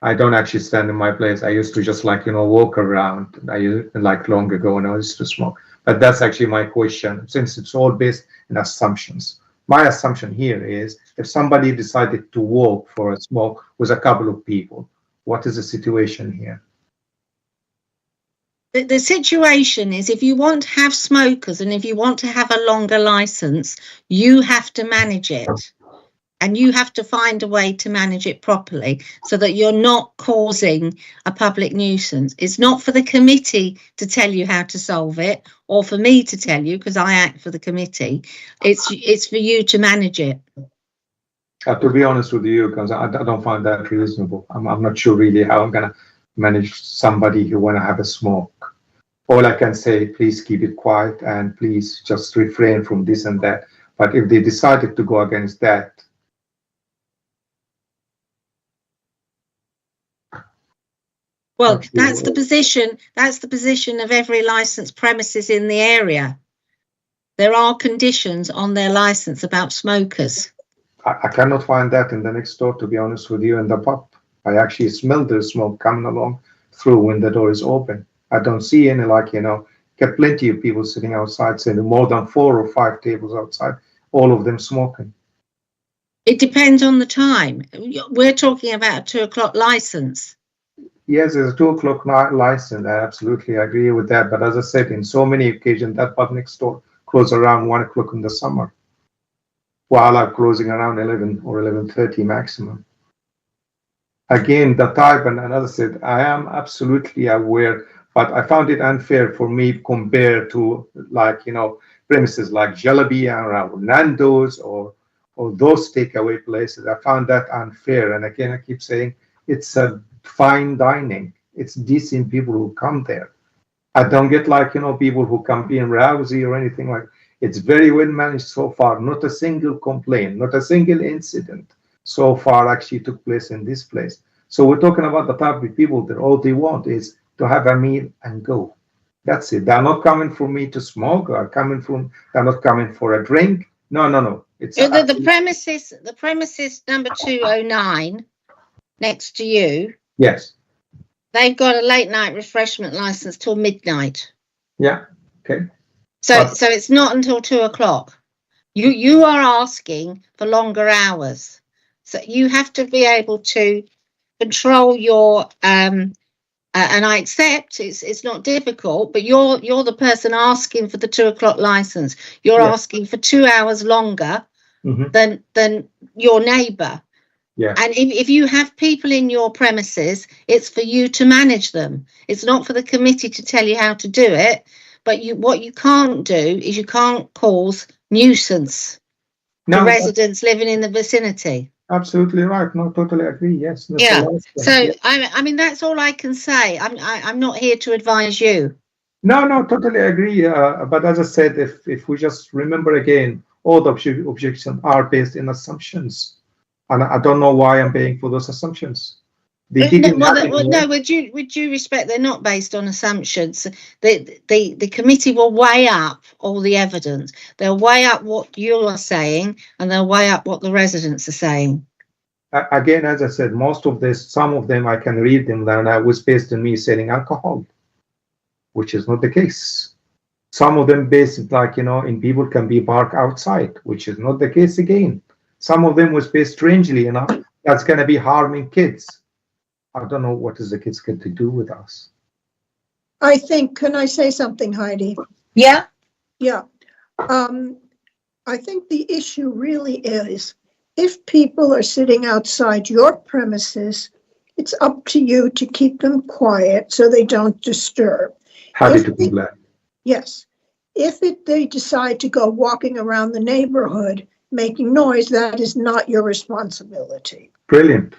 [SPEAKER 8] I don't actually stand in my place. I used to just like, walk around. I used like long ago when I used to smoke. But that's actually my question, since it's all based in assumptions. My assumption here is if somebody decided to walk for a smoke with a couple of people, what is the situation here?
[SPEAKER 7] The situation is, if you want to have smokers and if you want to have a longer license, you have to manage it. And you have to find a way to manage it properly so that you're not causing a public nuisance. It's not for the committee to tell you how to solve it, or for me to tell you, because I act for the committee. It's for you to manage it.
[SPEAKER 8] To be honest with you, because I don't find that reasonable. I'm not sure really how I'm going to manage somebody who want to have a smoke. All I can say, please keep it quiet and please just refrain from this and that. But if they decided to go against that,
[SPEAKER 7] well, that's the position. That's the position of every licensed premises in the area. There are conditions on their license about smokers.
[SPEAKER 8] I cannot find that in the next door, to be honest with you, in the pub. I actually smell the smoke coming along through when the door is open. I don't see any, get plenty of people sitting outside, sitting more than 4 or 5 tables outside, all of them smoking.
[SPEAKER 7] It depends on the time. We're talking about a 2 o'clock license.
[SPEAKER 8] Yes, there's a 2 o'clock license. I absolutely agree with that. But as I said, in so many occasions, that pub next door closes around 1 o'clock in the summer, while I'm closing around 11 or 11:30 maximum. Again, the type, and as I said, I am absolutely aware, but I found it unfair for me compared to premises like Jalebi and Nando's or those takeaway places. I found that unfair. And again, I keep saying it's a fine dining. It's decent people who come there. I don't get people who come being rowsy or anything like that. It's very well managed so far. Not a single complaint, not a single incident so far actually took place in this place. So we're talking about the type of people that all they want is to have a meal and go. That's it. They're not coming for me to smoke, or they're not coming for a drink. No. It's
[SPEAKER 7] the premises number 209 next to you.
[SPEAKER 8] Yes.
[SPEAKER 7] They've got a late night refreshment license till midnight.
[SPEAKER 8] Yeah. Okay.
[SPEAKER 7] So it's not until 2 o'clock. You are asking for longer hours. So you have to be able to control your and I accept it's not difficult, but you're the person asking for the 2 o'clock license. You're asking for 2 hours longer than your neighbour.
[SPEAKER 8] Yeah.
[SPEAKER 7] And if you have people in your premises, it's for you to manage them. It's not for the committee to tell you how to do it. But what you can't do is you can't cause nuisance to residents living in the vicinity.
[SPEAKER 8] Absolutely right. No, totally agree. Yes.
[SPEAKER 7] Yeah. So I mean, that's all I can say. I'm not here to advise you.
[SPEAKER 8] No, totally agree. But as I said, if we just remember again, all the objections are based in assumptions, and I don't know why I'm paying for those assumptions. Would you respect? They're not based on assumptions. The committee will weigh up all the evidence. They'll weigh up what you are saying, and they'll weigh up what the residents are saying. Again, as I said, some of them I can read them, and I was based on me selling alcohol, which is not the case. Some of them based in people can be parked outside, which is not the case again. Some of them was based strangely enough that's going to be harming kids. I don't know what is the kids going to do with us.
[SPEAKER 1] Can I say something, Heidi?
[SPEAKER 7] Yeah.
[SPEAKER 1] Yeah. I think the issue really is, if people are sitting outside your premises, it's up to you to keep them quiet so they don't disturb.
[SPEAKER 8] Happy to be glad.
[SPEAKER 1] Yes. If they decide to go walking around the neighborhood making noise, that is not your responsibility.
[SPEAKER 8] Brilliant.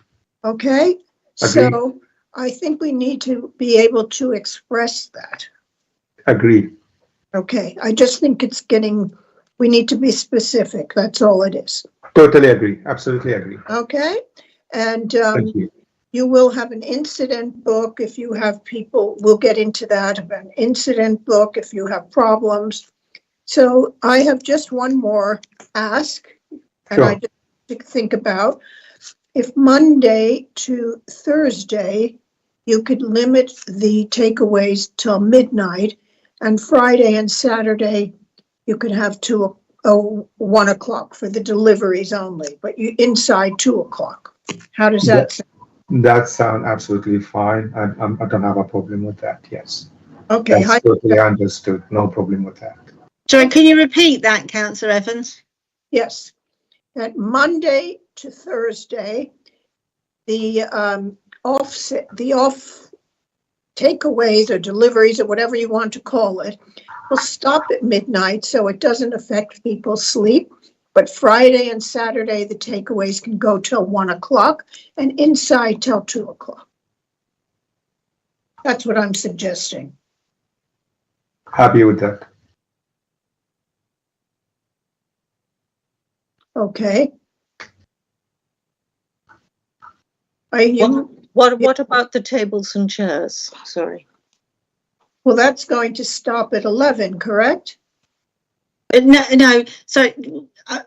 [SPEAKER 1] Okay?
[SPEAKER 8] Agreed.
[SPEAKER 1] So I think we need to be able to express that.
[SPEAKER 8] Agreed.
[SPEAKER 1] Okay. I just think we need to be specific. That's all it is.
[SPEAKER 8] Totally agree. Absolutely agree.
[SPEAKER 1] Okay. And
[SPEAKER 8] Thank you.
[SPEAKER 1] You will have an incident book if you have people. We'll get into that, an incident book if you have problems. So I have just one more ask, and
[SPEAKER 8] Sure.
[SPEAKER 1] I just think about. if Monday to Thursday, you could limit the takeaways till midnight, and Friday and Saturday, you could have 1 o'clock for the deliveries only, but you inside 2 o'clock. How does that sound?
[SPEAKER 8] That sounds absolutely fine. I don't have a problem with that. Yes.
[SPEAKER 1] Okay,
[SPEAKER 8] That's totally understood. No problem with that.
[SPEAKER 7] Sorry, can you repeat that, Councillor Evans?
[SPEAKER 1] yes. At Monday to Thursday, the off takeaways or deliveries or whatever you want to call it will stop at midnight, so it doesn't affect people's sleep. But Friday and Saturday, the takeaways can go till 1 o'clock and inside till 2 o'clock. That's what I'm suggesting.
[SPEAKER 8] Happy with that.
[SPEAKER 1] Okay. Are you,
[SPEAKER 6] What about the tables and chairs? Sorry.
[SPEAKER 1] well, that's going to stop at 11, correct?
[SPEAKER 7] No. So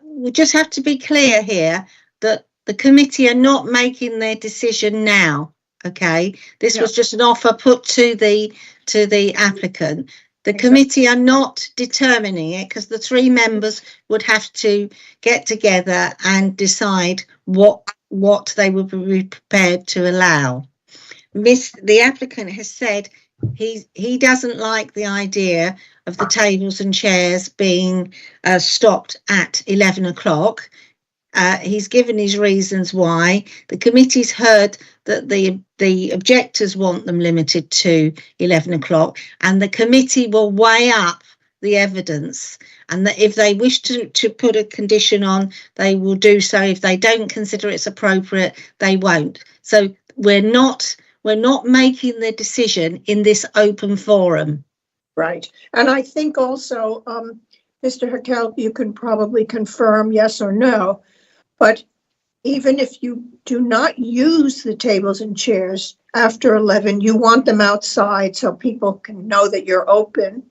[SPEAKER 7] we just have to be clear here that the committee are not making their decision now. Okay, this was just an offer put to the applicant. The committee are not determining it because the 3 members would have to get together and decide what they would be prepared to allow. The applicant has said he doesn't like the idea of the tables and chairs being stopped at 11 o'clock. He's given his reasons why. The committee's heard that the objectors want them limited to 11 o'clock, and the committee will weigh up the evidence, and that if they wish to put a condition on, they will do so. If they don't consider it's appropriate, they won't. So we're not making the decision in this open forum.
[SPEAKER 1] Right. And I think also, Mr. Hakel, you can probably confirm yes or no, but even if you do not use the tables and chairs after 11, you want them outside so people can know that you're open,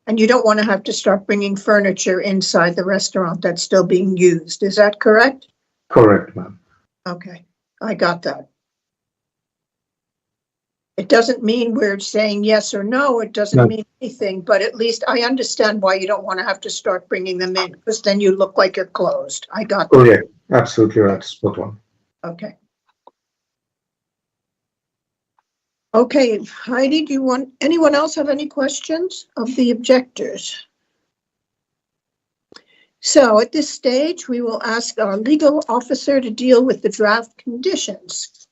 [SPEAKER 1] and you don't want to have to start bringing furniture inside the restaurant that's still being used. Is that correct?
[SPEAKER 8] Correct, ma'am.
[SPEAKER 1] Okay, I got that. It doesn't mean we're saying yes or no. It doesn't mean anything, but at least I understand why you don't want to have to start bringing them in, because then you look like you're closed. I got that.
[SPEAKER 8] Oh, yeah, absolutely right. Spot on.
[SPEAKER 1] Okay. Okay, Heidi, do you want, anyone else have any questions of the objectors? So at this stage, we will ask our legal officer to deal with the draft conditions.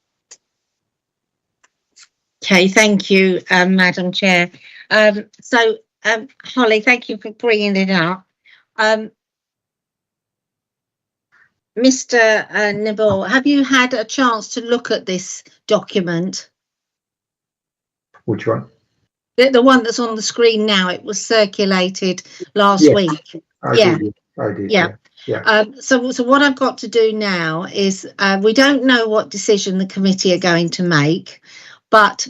[SPEAKER 7] Okay, thank you, Madam Chair. Holly, thank you for bringing it up. Mr. Nibble, have you had a chance to look at this document?
[SPEAKER 8] Which one?
[SPEAKER 7] The one that's on the screen now. It was circulated last week.
[SPEAKER 8] I did. Yeah.
[SPEAKER 7] So what I've got to do now is we don't know what decision the committee are going to make, but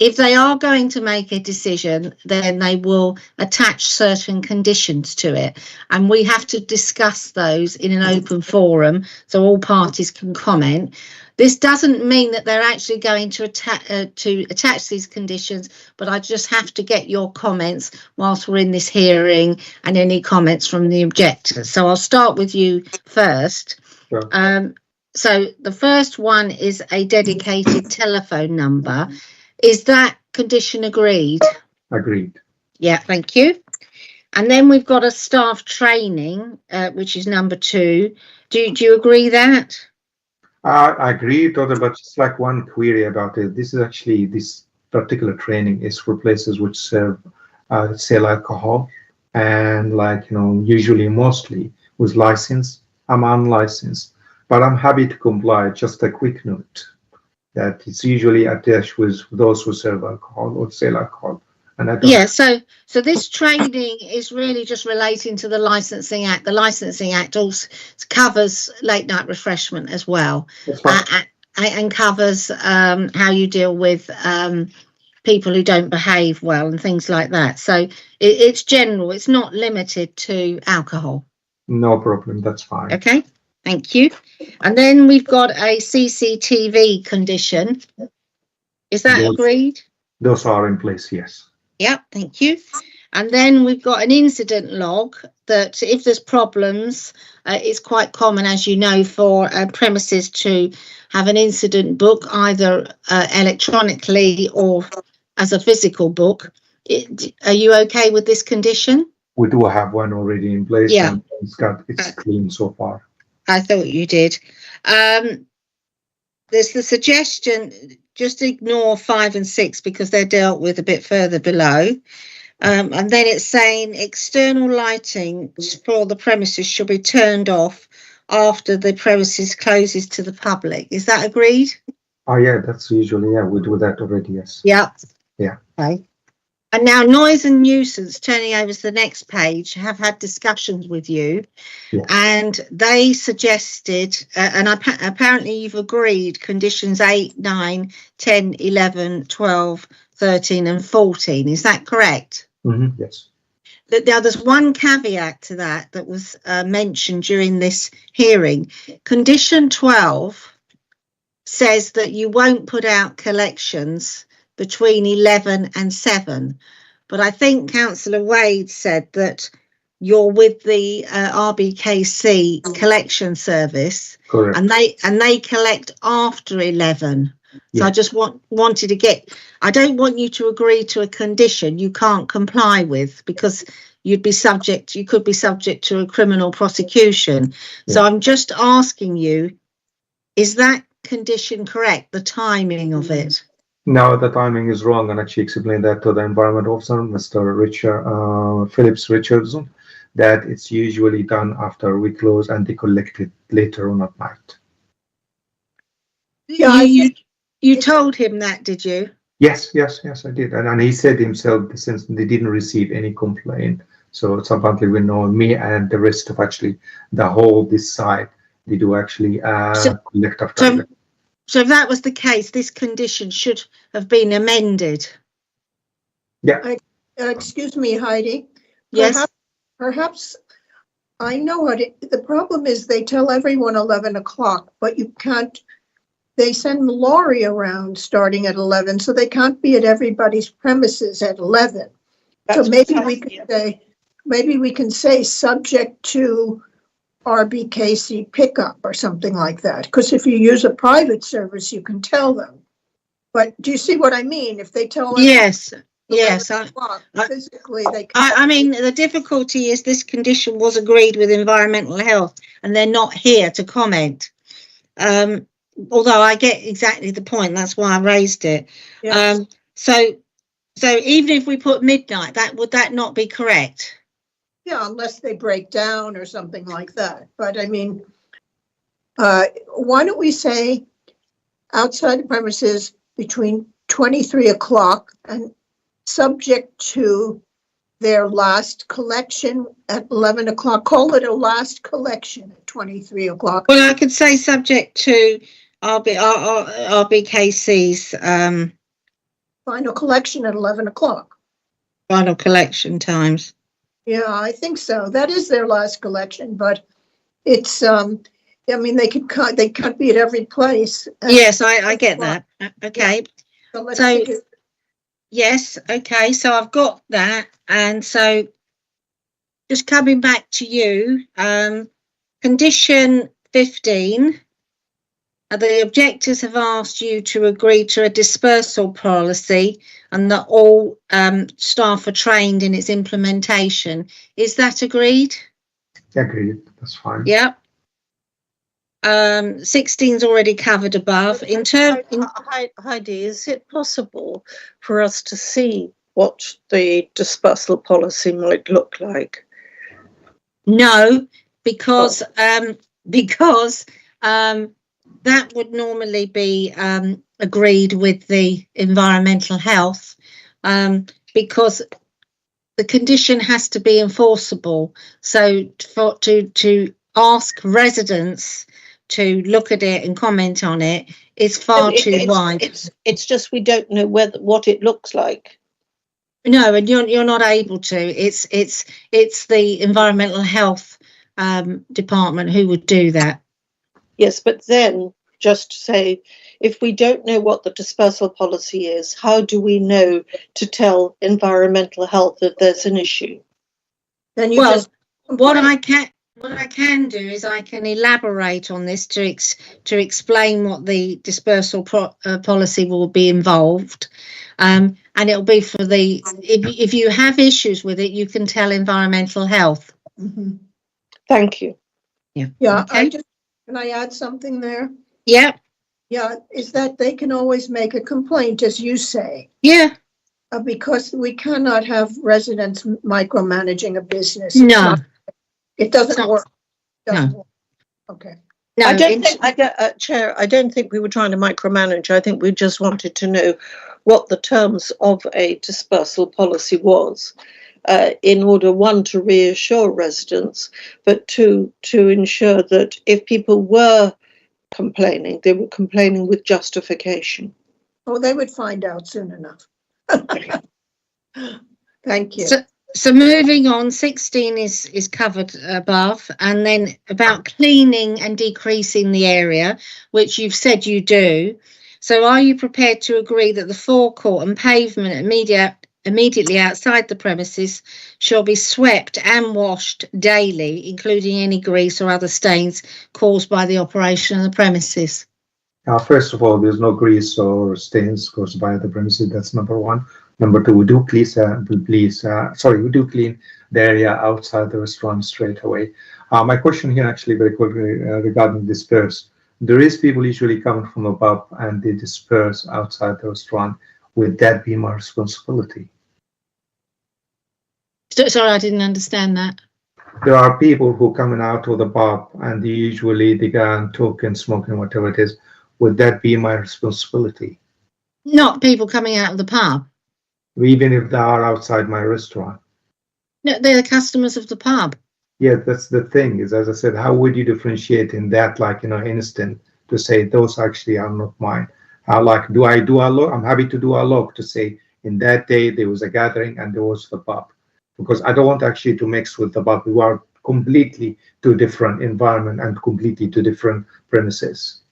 [SPEAKER 7] if they are going to make a decision, then they will attach certain conditions to it, and we have to discuss those in an open forum so all parties can comment. This doesn't mean that they're actually going to attach these conditions, but I just have to get your comments whilst we're in this hearing and any comments from the objectors. So I'll start with you first.
[SPEAKER 8] Sure.
[SPEAKER 7] So the first one is a dedicated telephone number. Is that condition agreed?
[SPEAKER 8] Agreed.
[SPEAKER 7] Yeah, thank you. And then we've got a staff training, which is number 2. Do you agree that?
[SPEAKER 8] I agree, totally, but just like one query about it. This is actually, this particular training is for places which serve, sell alcohol, and like, usually mostly with license. I'm unlicensed, but I'm happy to comply. Just a quick note that it's usually attached with those who serve alcohol or sell alcohol. And I don't.
[SPEAKER 7] Yeah, so this training is really just relating to the Licensing Act. The Licensing Act also covers late night refreshment as well, and covers how you deal with people who don't behave well and things like that. So it's general. It's not limited to alcohol.
[SPEAKER 8] No problem. That's fine.
[SPEAKER 7] Okay, Thank you. And then we've got a CCTV condition. Is that
[SPEAKER 8] Yes.
[SPEAKER 7] agreed?
[SPEAKER 8] Those are in place, yes.
[SPEAKER 7] Yeah, thank you. And then we've got an incident log that if there's problems, it's quite common, as you know, for premises to have an incident book, either electronically or as a physical book. Are you okay with this condition?
[SPEAKER 8] We do have one already in place.
[SPEAKER 7] Yeah.
[SPEAKER 8] And it's clean so far.
[SPEAKER 7] I thought you did. There's the suggestion, just ignore 5 and 6 because they're dealt with a bit further below. And then it's saying external lighting for the premises should be turned off after the premises closes to the public. Is that agreed?
[SPEAKER 8] Oh, yeah, that's usually, yeah, we do that already, yes.
[SPEAKER 7] Yeah.
[SPEAKER 8] Yeah.
[SPEAKER 7] Okay. And now noise and nuisance, turning over to the next page, have had discussions with you.
[SPEAKER 8] Yeah.
[SPEAKER 7] And they suggested, and apparently you've agreed, conditions 8, 9, 10, 11, 12, 13 and 14. Is that correct?
[SPEAKER 8] Mm-hmm. Yes.
[SPEAKER 7] Now, there's one caveat to that was mentioned during this hearing. Condition 12 says that you won't put out collections between 11 and 7. But I think Councillor Wade said that you're with the RBKC collection service.
[SPEAKER 8] Correct.
[SPEAKER 7] And they collect after 11. So
[SPEAKER 8] Yeah.
[SPEAKER 7] I just wanted to I don't want you to agree to a condition you can't comply with because you could be subject to a criminal prosecution. So
[SPEAKER 8] Yeah.
[SPEAKER 7] I'm just asking you, is that condition correct, the timing of it?
[SPEAKER 8] No, the timing is wrong, and actually explained that to the environment officer, Mr. Phillips Richardson, that it's usually done after we close and they collect it later on at night.
[SPEAKER 1] Yeah,
[SPEAKER 7] You told him that, did you?
[SPEAKER 8] Yes, I did. And he said himself, since they didn't receive any complaint, so it's apparently we know me and the rest of actually this side, they do actually collect after.
[SPEAKER 7] So if that was the case, this condition should have been amended.
[SPEAKER 8] Yeah.
[SPEAKER 1] excuse me, Heidi.
[SPEAKER 7] Yes.
[SPEAKER 1] Perhaps I know what the problem is. They tell everyone 11 o'clock, but you can't. They send Laurie around starting at 11, so they can't be at everybody's premises at 11. So maybe we can say subject to RBKC pickup or something like that. Because if you use a private service, you can tell them. But do you see what I mean? If they tell them
[SPEAKER 7] Yes.
[SPEAKER 1] 11 o'clock, physically they can't.
[SPEAKER 7] I mean, the difficulty is this condition was agreed with environmental health and they're not here to comment. Although I get exactly the point, that's why I raised it.
[SPEAKER 1] Yes.
[SPEAKER 7] So even if we put midnight, would that not be correct?
[SPEAKER 1] Yeah, unless they break down or something like that. But I mean, why don't we say outside the premises between 23 o'clock and subject to their last collection at 11 o'clock. Call it a last collection at 23 o'clock.
[SPEAKER 7] Well, I could say subject to RBKC's
[SPEAKER 1] Final collection at 11 o'clock.
[SPEAKER 7] final collection times.
[SPEAKER 1] Yeah, I think so. That is their last collection, but it's, I mean, they can't be at every place.
[SPEAKER 7] Yes, I get that. Okay.
[SPEAKER 1] So let's
[SPEAKER 7] So-
[SPEAKER 1] take it.
[SPEAKER 7] Yes, okay, so I've got that. And so just coming back to you, condition 15, the objectors have asked you to agree to a dispersal policy and that all staff are trained in its implementation. Is that agreed?
[SPEAKER 8] Agreed, that's fine.
[SPEAKER 7] Yep. 16's already covered above.
[SPEAKER 6] Heidi, is it possible for us to see what the dispersal policy might look like?
[SPEAKER 7] No, because that would normally be agreed with the environmental health, because the condition has to be enforceable. So to ask residents to look at it and comment on it is far too wide.
[SPEAKER 6] It's just we don't know what it looks like.
[SPEAKER 7] No, and you're not able to. It's the environmental health department who would do that.
[SPEAKER 6] Yes, but then just to say, if we don't know what the dispersal policy is, how do we know to tell environmental health that there's an issue?
[SPEAKER 1] Then you
[SPEAKER 7] Well,
[SPEAKER 1] just
[SPEAKER 7] what
[SPEAKER 1] complain.
[SPEAKER 7] I can do is I can elaborate on this to explain what the dispersal policy will be involved, and it'll be for the if you have issues with it, you can tell environmental health.
[SPEAKER 1] Mhm.
[SPEAKER 6] Thank you.
[SPEAKER 1] Yeah,
[SPEAKER 7] Okay.
[SPEAKER 1] can I add something there?
[SPEAKER 7] Yeah,
[SPEAKER 1] Yeah, is that they can always make a complaint, as you say,
[SPEAKER 7] yeah,
[SPEAKER 1] because we cannot have residents micromanaging a business.
[SPEAKER 7] no,
[SPEAKER 1] It doesn't
[SPEAKER 7] not-
[SPEAKER 1] work. Doesn't
[SPEAKER 7] no.
[SPEAKER 1] work. Okay.
[SPEAKER 7] no.
[SPEAKER 6] Chair, I don't think we were trying to micromanage. I think we just wanted to know what the terms of a dispersal policy was, in order, one, to reassure residents, but two, to ensure that if people were complaining, they were complaining with justification.
[SPEAKER 1] Oh, they would find out soon enough. Thank you.
[SPEAKER 7] So moving on, 16 is covered above, and then about cleaning and decreasing the area, which you've said you do. So are you prepared to agree that the forecourt and pavement immediately outside the premises shall be swept and washed daily, including any grease or other stains caused by the operation of the premises?
[SPEAKER 8] First of all, there's no grease or stains caused by the premises. That's number one. Number two, we do clean the area outside the restaurant straight away. My question here, actually, very quickly regarding disperse. There is people usually coming from above and they disperse outside the restaurant. Would that be my responsibility?
[SPEAKER 7] Sorry, I didn't understand that.
[SPEAKER 8] There are people who coming out of the pub and they go and talk and smoke and whatever it is. Would that be my responsibility?
[SPEAKER 7] Not people coming out of the pub.
[SPEAKER 8] Even if they are outside my restaurant?
[SPEAKER 7] No, they're the customers of the pub.
[SPEAKER 8] Yeah, that's the thing is, as I said, how would you differentiate in that, instant to say those actually are not mine? Do I do a log? I'm happy to do a log to say in that day there was a gathering and there was the pub, because I don't want actually to mix with the pub. We are completely two different environment and completely two different premises.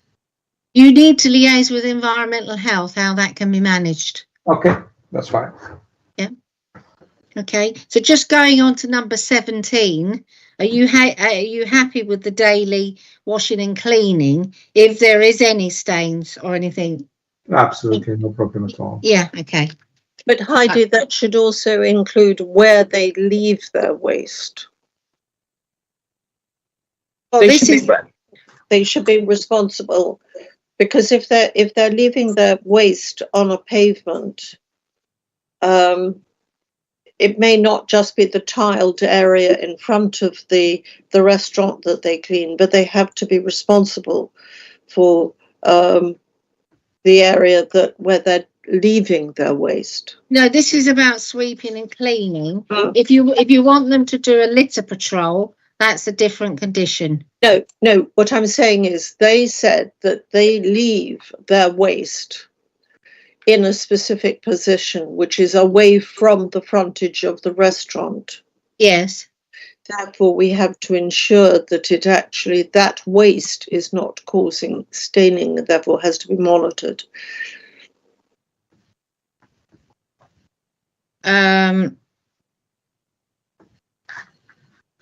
[SPEAKER 7] You need to liaise with environmental health, how that can be managed.
[SPEAKER 8] Okay, that's fine.
[SPEAKER 7] Yeah. Okay, so just going on to number 17, are you happy with the daily washing and cleaning if there is any stains or anything?
[SPEAKER 8] Absolutely, no problem at all.
[SPEAKER 7] Yeah, okay.
[SPEAKER 6] But Heidi, that should also include where they leave their waste.
[SPEAKER 7] Well,
[SPEAKER 6] They should be responsible, because if they're leaving their waste on a pavement, it may not just be the tiled area in front of the restaurant that they clean, but they have to be responsible for the area where they're leaving their waste.
[SPEAKER 7] No, this is about sweeping and cleaning.
[SPEAKER 6] Mm.
[SPEAKER 7] If you want them to do a litter patrol, that's a different condition.
[SPEAKER 6] No, what I'm saying is they said that they leave their waste in a specific position, which is away from the frontage of the restaurant.
[SPEAKER 7] Yes.
[SPEAKER 6] Therefore, we have to ensure that that waste is not causing staining, and therefore has to be monitored.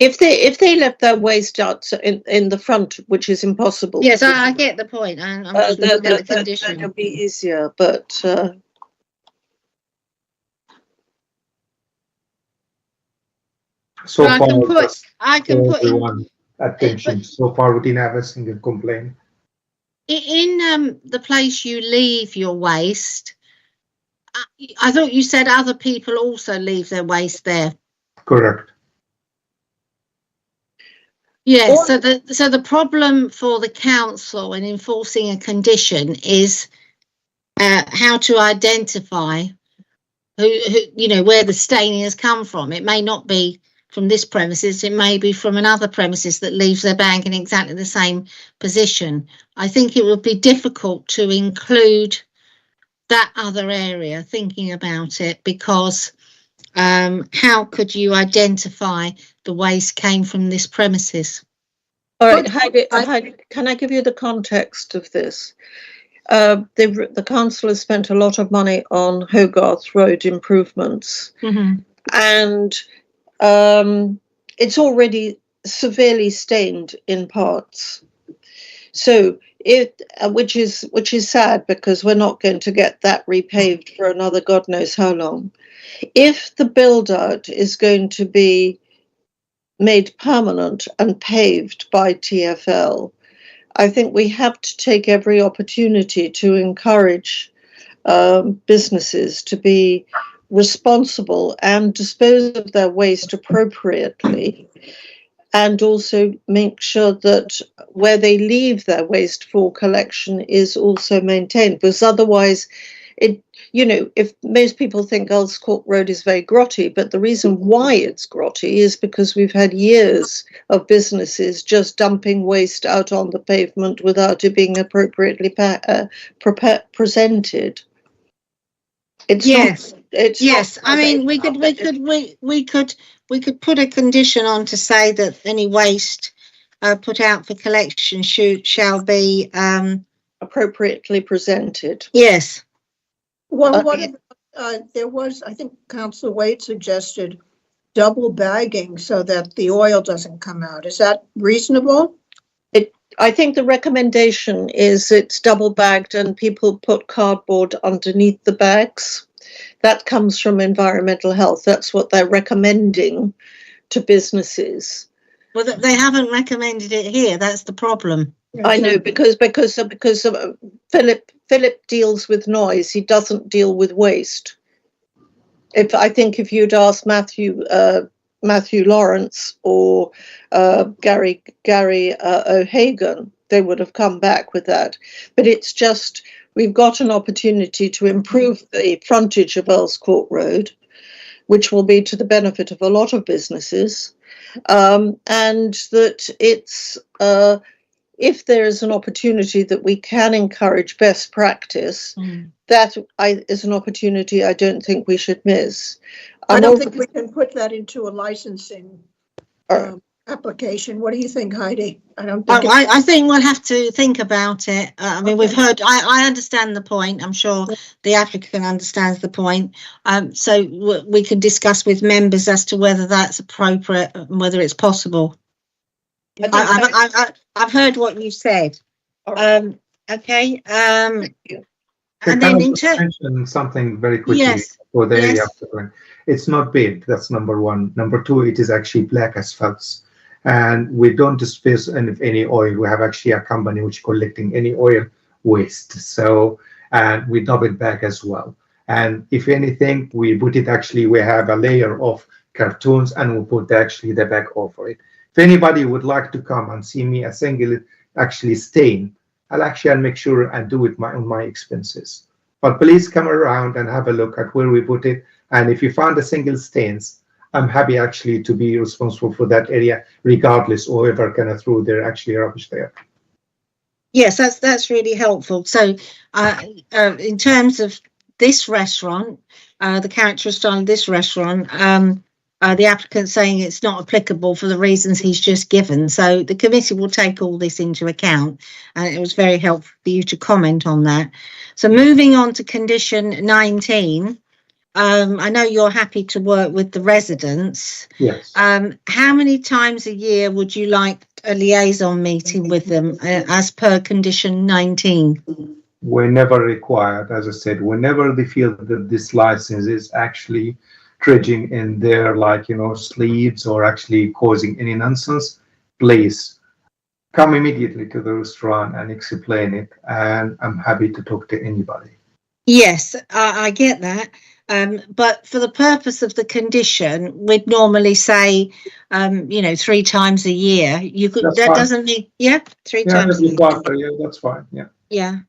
[SPEAKER 6] If they left their waste out in the front, which is impossible.
[SPEAKER 7] Yes, I get the point. I'm just looking at the condition.
[SPEAKER 6] That'll be easier, but
[SPEAKER 8] So
[SPEAKER 7] I
[SPEAKER 8] far,
[SPEAKER 7] can put in
[SPEAKER 8] everyone attention. So far, we didn't have a single complaint.
[SPEAKER 7] in the place you leave your waste. I thought you said other people also leave their waste there.
[SPEAKER 8] Correct.
[SPEAKER 7] Yes. So the problem for the council in enforcing a condition is how to identify who where the staining has come from. It may not be from this premises, it may be from another premises that leaves their bag in exactly the same position. I think it would be difficult to include that other area, thinking about it, because how could you identify the waste came from this premises?
[SPEAKER 6] All right, Heidi, can I give you the context of this? The council has spent a lot of money on Hogarth Road improvements, and it's already severely stained in parts. So which is sad, because we're not going to get that repaved for another God knows how long. If the build out is going to be made permanent and paved by TfL, I think we have to take every opportunity to encourage businesses to be responsible and dispose of their waste appropriately, and also make sure that where they leave their waste for collection is also maintained, because otherwise if most people think Earls Court Road is very grotty, but the reason why it's grotty is because we've had years of businesses just dumping waste out on the pavement without it being appropriately presented.
[SPEAKER 7] I mean, we could put a condition on to say that any waste put out for collection shall be
[SPEAKER 6] appropriately presented.
[SPEAKER 7] Yes.
[SPEAKER 1] Well, there was, I think Councillor Wade suggested double bagging so that the oil doesn't come out. Is that reasonable?
[SPEAKER 6] I think the recommendation is it's double bagged and people put cardboard underneath the bags. That comes from Environmental Health. That's what they're recommending to businesses.
[SPEAKER 7] Well, they haven't recommended it here. That's the problem.
[SPEAKER 6] I know, because Philip deals with noise. He doesn't deal with waste. If you'd asked Matthew Lawrence or Gary O'Hagan, they would have come back with that. But it's just, we've got an opportunity to improve the frontage of Earls Court Road, which will be to the benefit of a lot of businesses, and that it's if there is an opportunity that we can encourage best practice, that is an opportunity I don't think we should miss.
[SPEAKER 1] I don't think we can put that into a licensing application. What do you think, Heidi?
[SPEAKER 7] I think we'll have to think about it. I mean, we've heard, I understand the point. I'm sure the applicant understands the point. So we can discuss with members as to whether that's appropriate and whether it's possible. I've heard what you said. Okay. And then
[SPEAKER 8] mention something very quickly for the area. It's not big. That's number one. Number two, it is actually black asphalt, and we don't dispose any oil. We have actually a company which is collecting any oil waste. So, and we dump it back as well. And if anything, we put it actually. We have a layer of cartons, and we put actually the back over it. If anybody would like to come and see me a single actually stain, I'll make sure and do it on my expenses. But please come around and have a look at where we put it. And if you find a single stains, I'm happy actually to be responsible for that area, regardless of whoever kind of threw their actually rubbish there.
[SPEAKER 7] Yes, that's really helpful. So in terms of this restaurant, the character style of this restaurant, the applicant's saying it's not applicable for the reasons he's just given. So the committee will take all this into account, and it was very helpful for you to comment on that. So moving on to condition 19, I know you're happy to work with the residents.
[SPEAKER 8] Yes.
[SPEAKER 7] How many times a year would you like a liaison meeting with them as per condition 19?
[SPEAKER 8] Whenever required, as I said, whenever they feel that this license is actually dredging in their sleeves or actually causing any nonsense, please come immediately to the restaurant and explain it, and I'm happy to talk to anybody.
[SPEAKER 7] Yes, I get that, but for the purpose of the condition, we'd normally say 3 times a year. You could, that fine. Doesn't mean 3 times a year.
[SPEAKER 8] That's fine.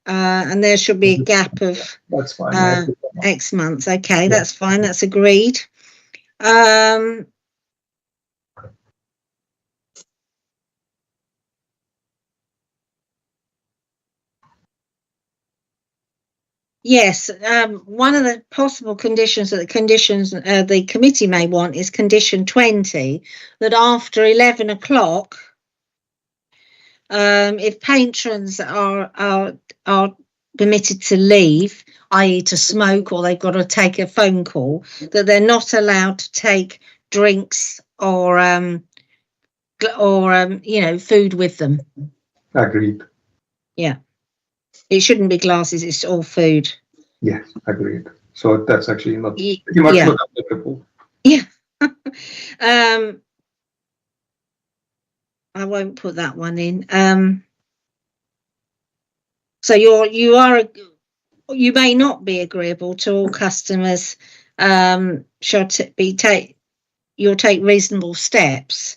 [SPEAKER 7] And there should be a gap of
[SPEAKER 8] that's fine.
[SPEAKER 7] X months. Okay, that's fine. That's agreed. Yes, one of the possible conditions that the committee may want is condition 20, that after 11 o'clock, if patrons are permitted to leave, i.e. to smoke, or they've got to take a phone call, that they're not allowed to take drinks or food with them.
[SPEAKER 8] Agreed.
[SPEAKER 7] It shouldn't be glasses, it's all food.
[SPEAKER 8] Yes, agreed. So that's actually not
[SPEAKER 7] Ye-
[SPEAKER 8] pretty much
[SPEAKER 7] yeah.
[SPEAKER 8] not applicable.
[SPEAKER 7] I won't put that one in. So you may not be agreeable to all customers. You'll take reasonable steps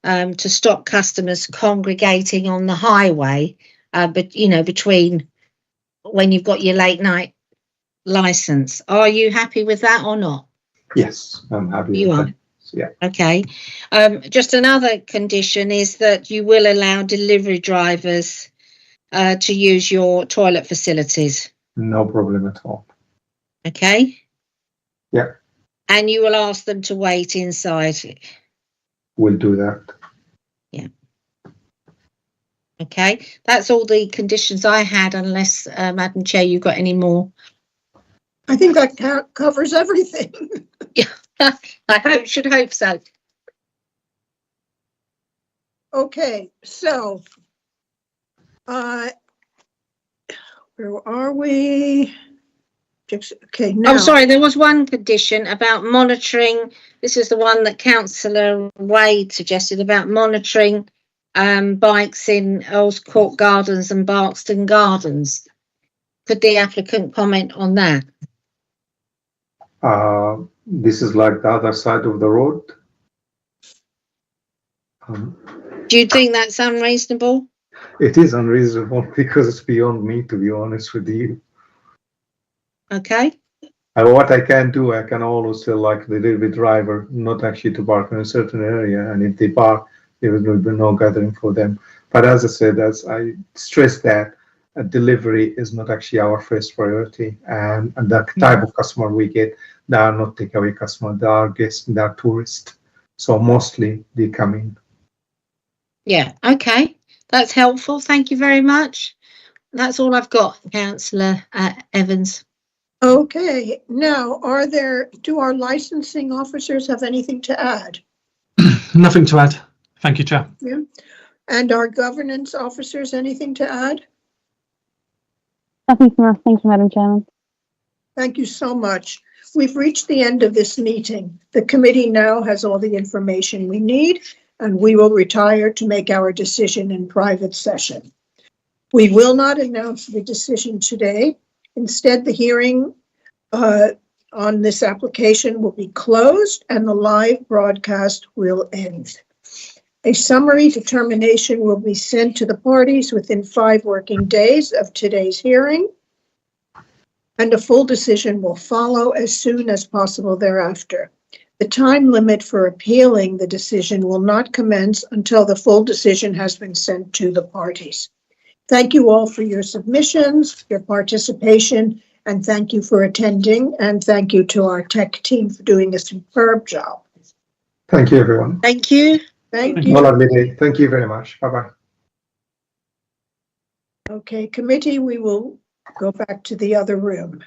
[SPEAKER 7] to stop customers congregating on the highway, but between when you've got your late night license. Are you happy with that or not?
[SPEAKER 8] Yes, I'm happy.
[SPEAKER 7] You
[SPEAKER 8] with
[SPEAKER 7] are.
[SPEAKER 8] that. Yeah.
[SPEAKER 7] Okay. Just another condition is that you will allow delivery drivers to use your toilet facilities.
[SPEAKER 8] No problem at all.
[SPEAKER 7] Okay.
[SPEAKER 8] Yeah.
[SPEAKER 7] And you will ask them to wait inside.
[SPEAKER 8] We'll do that.
[SPEAKER 7] Okay. That's all the conditions I had, unless, Madam Chair, you've got any more.
[SPEAKER 1] I think that covers everything.
[SPEAKER 7] I should hope so.
[SPEAKER 1] Okay, so, where are we? Okay, now.
[SPEAKER 7] Oh, sorry, there was one condition about monitoring. This is the one that Councillor Wade suggested about monitoring bikes in Earls Court Gardens and Barkston Gardens. Could the applicant comment on that?
[SPEAKER 8] This is like the other side of the road.
[SPEAKER 7] Do you think that's unreasonable?
[SPEAKER 8] It is unreasonable because it's beyond me, to be honest with you.
[SPEAKER 7] Okay.
[SPEAKER 8] And what I can do, I can always tell like the delivery driver not actually to park in a certain area, and if they park, there will be no gathering for them. But as I said, as I stress that delivery is not actually our first priority, and the type of customer we get, they are not takeaway customers, they are guests, they are tourists. So mostly they come in.
[SPEAKER 7] Yeah, okay. That's helpful. Thank you very much. That's all I've got, Councillor Evans.
[SPEAKER 1] Okay, now, do our licensing officers have anything to add?
[SPEAKER 4] Nothing to add. Thank you, Chair.
[SPEAKER 1] Yeah. And our governance officers, anything to add?
[SPEAKER 9] Nothing from us. Thank you, Madam Chairman.
[SPEAKER 1] Thank you so much. We've reached the end of this meeting. The committee now has all the information we need, and we will retire to make our decision in private session. We will not announce the decision today. Instead, the hearing on this application will be closed and the live broadcast will end. A summary determination will be sent to the parties within 5 working days of today's hearing, and a full decision will follow as soon as possible thereafter. The time limit for appealing the decision will not commence until the full decision has been sent to the parties. Thank you all for your submissions, your participation, and thank you for attending, and thank you to our tech team for doing a superb job.
[SPEAKER 8] Thank you, everyone.
[SPEAKER 7] Thank you.
[SPEAKER 1] Thank
[SPEAKER 8] Have a
[SPEAKER 1] you.
[SPEAKER 8] lovely day. Thank you very much. Bye-bye.
[SPEAKER 1] Okay, committee, we will go back to the other room.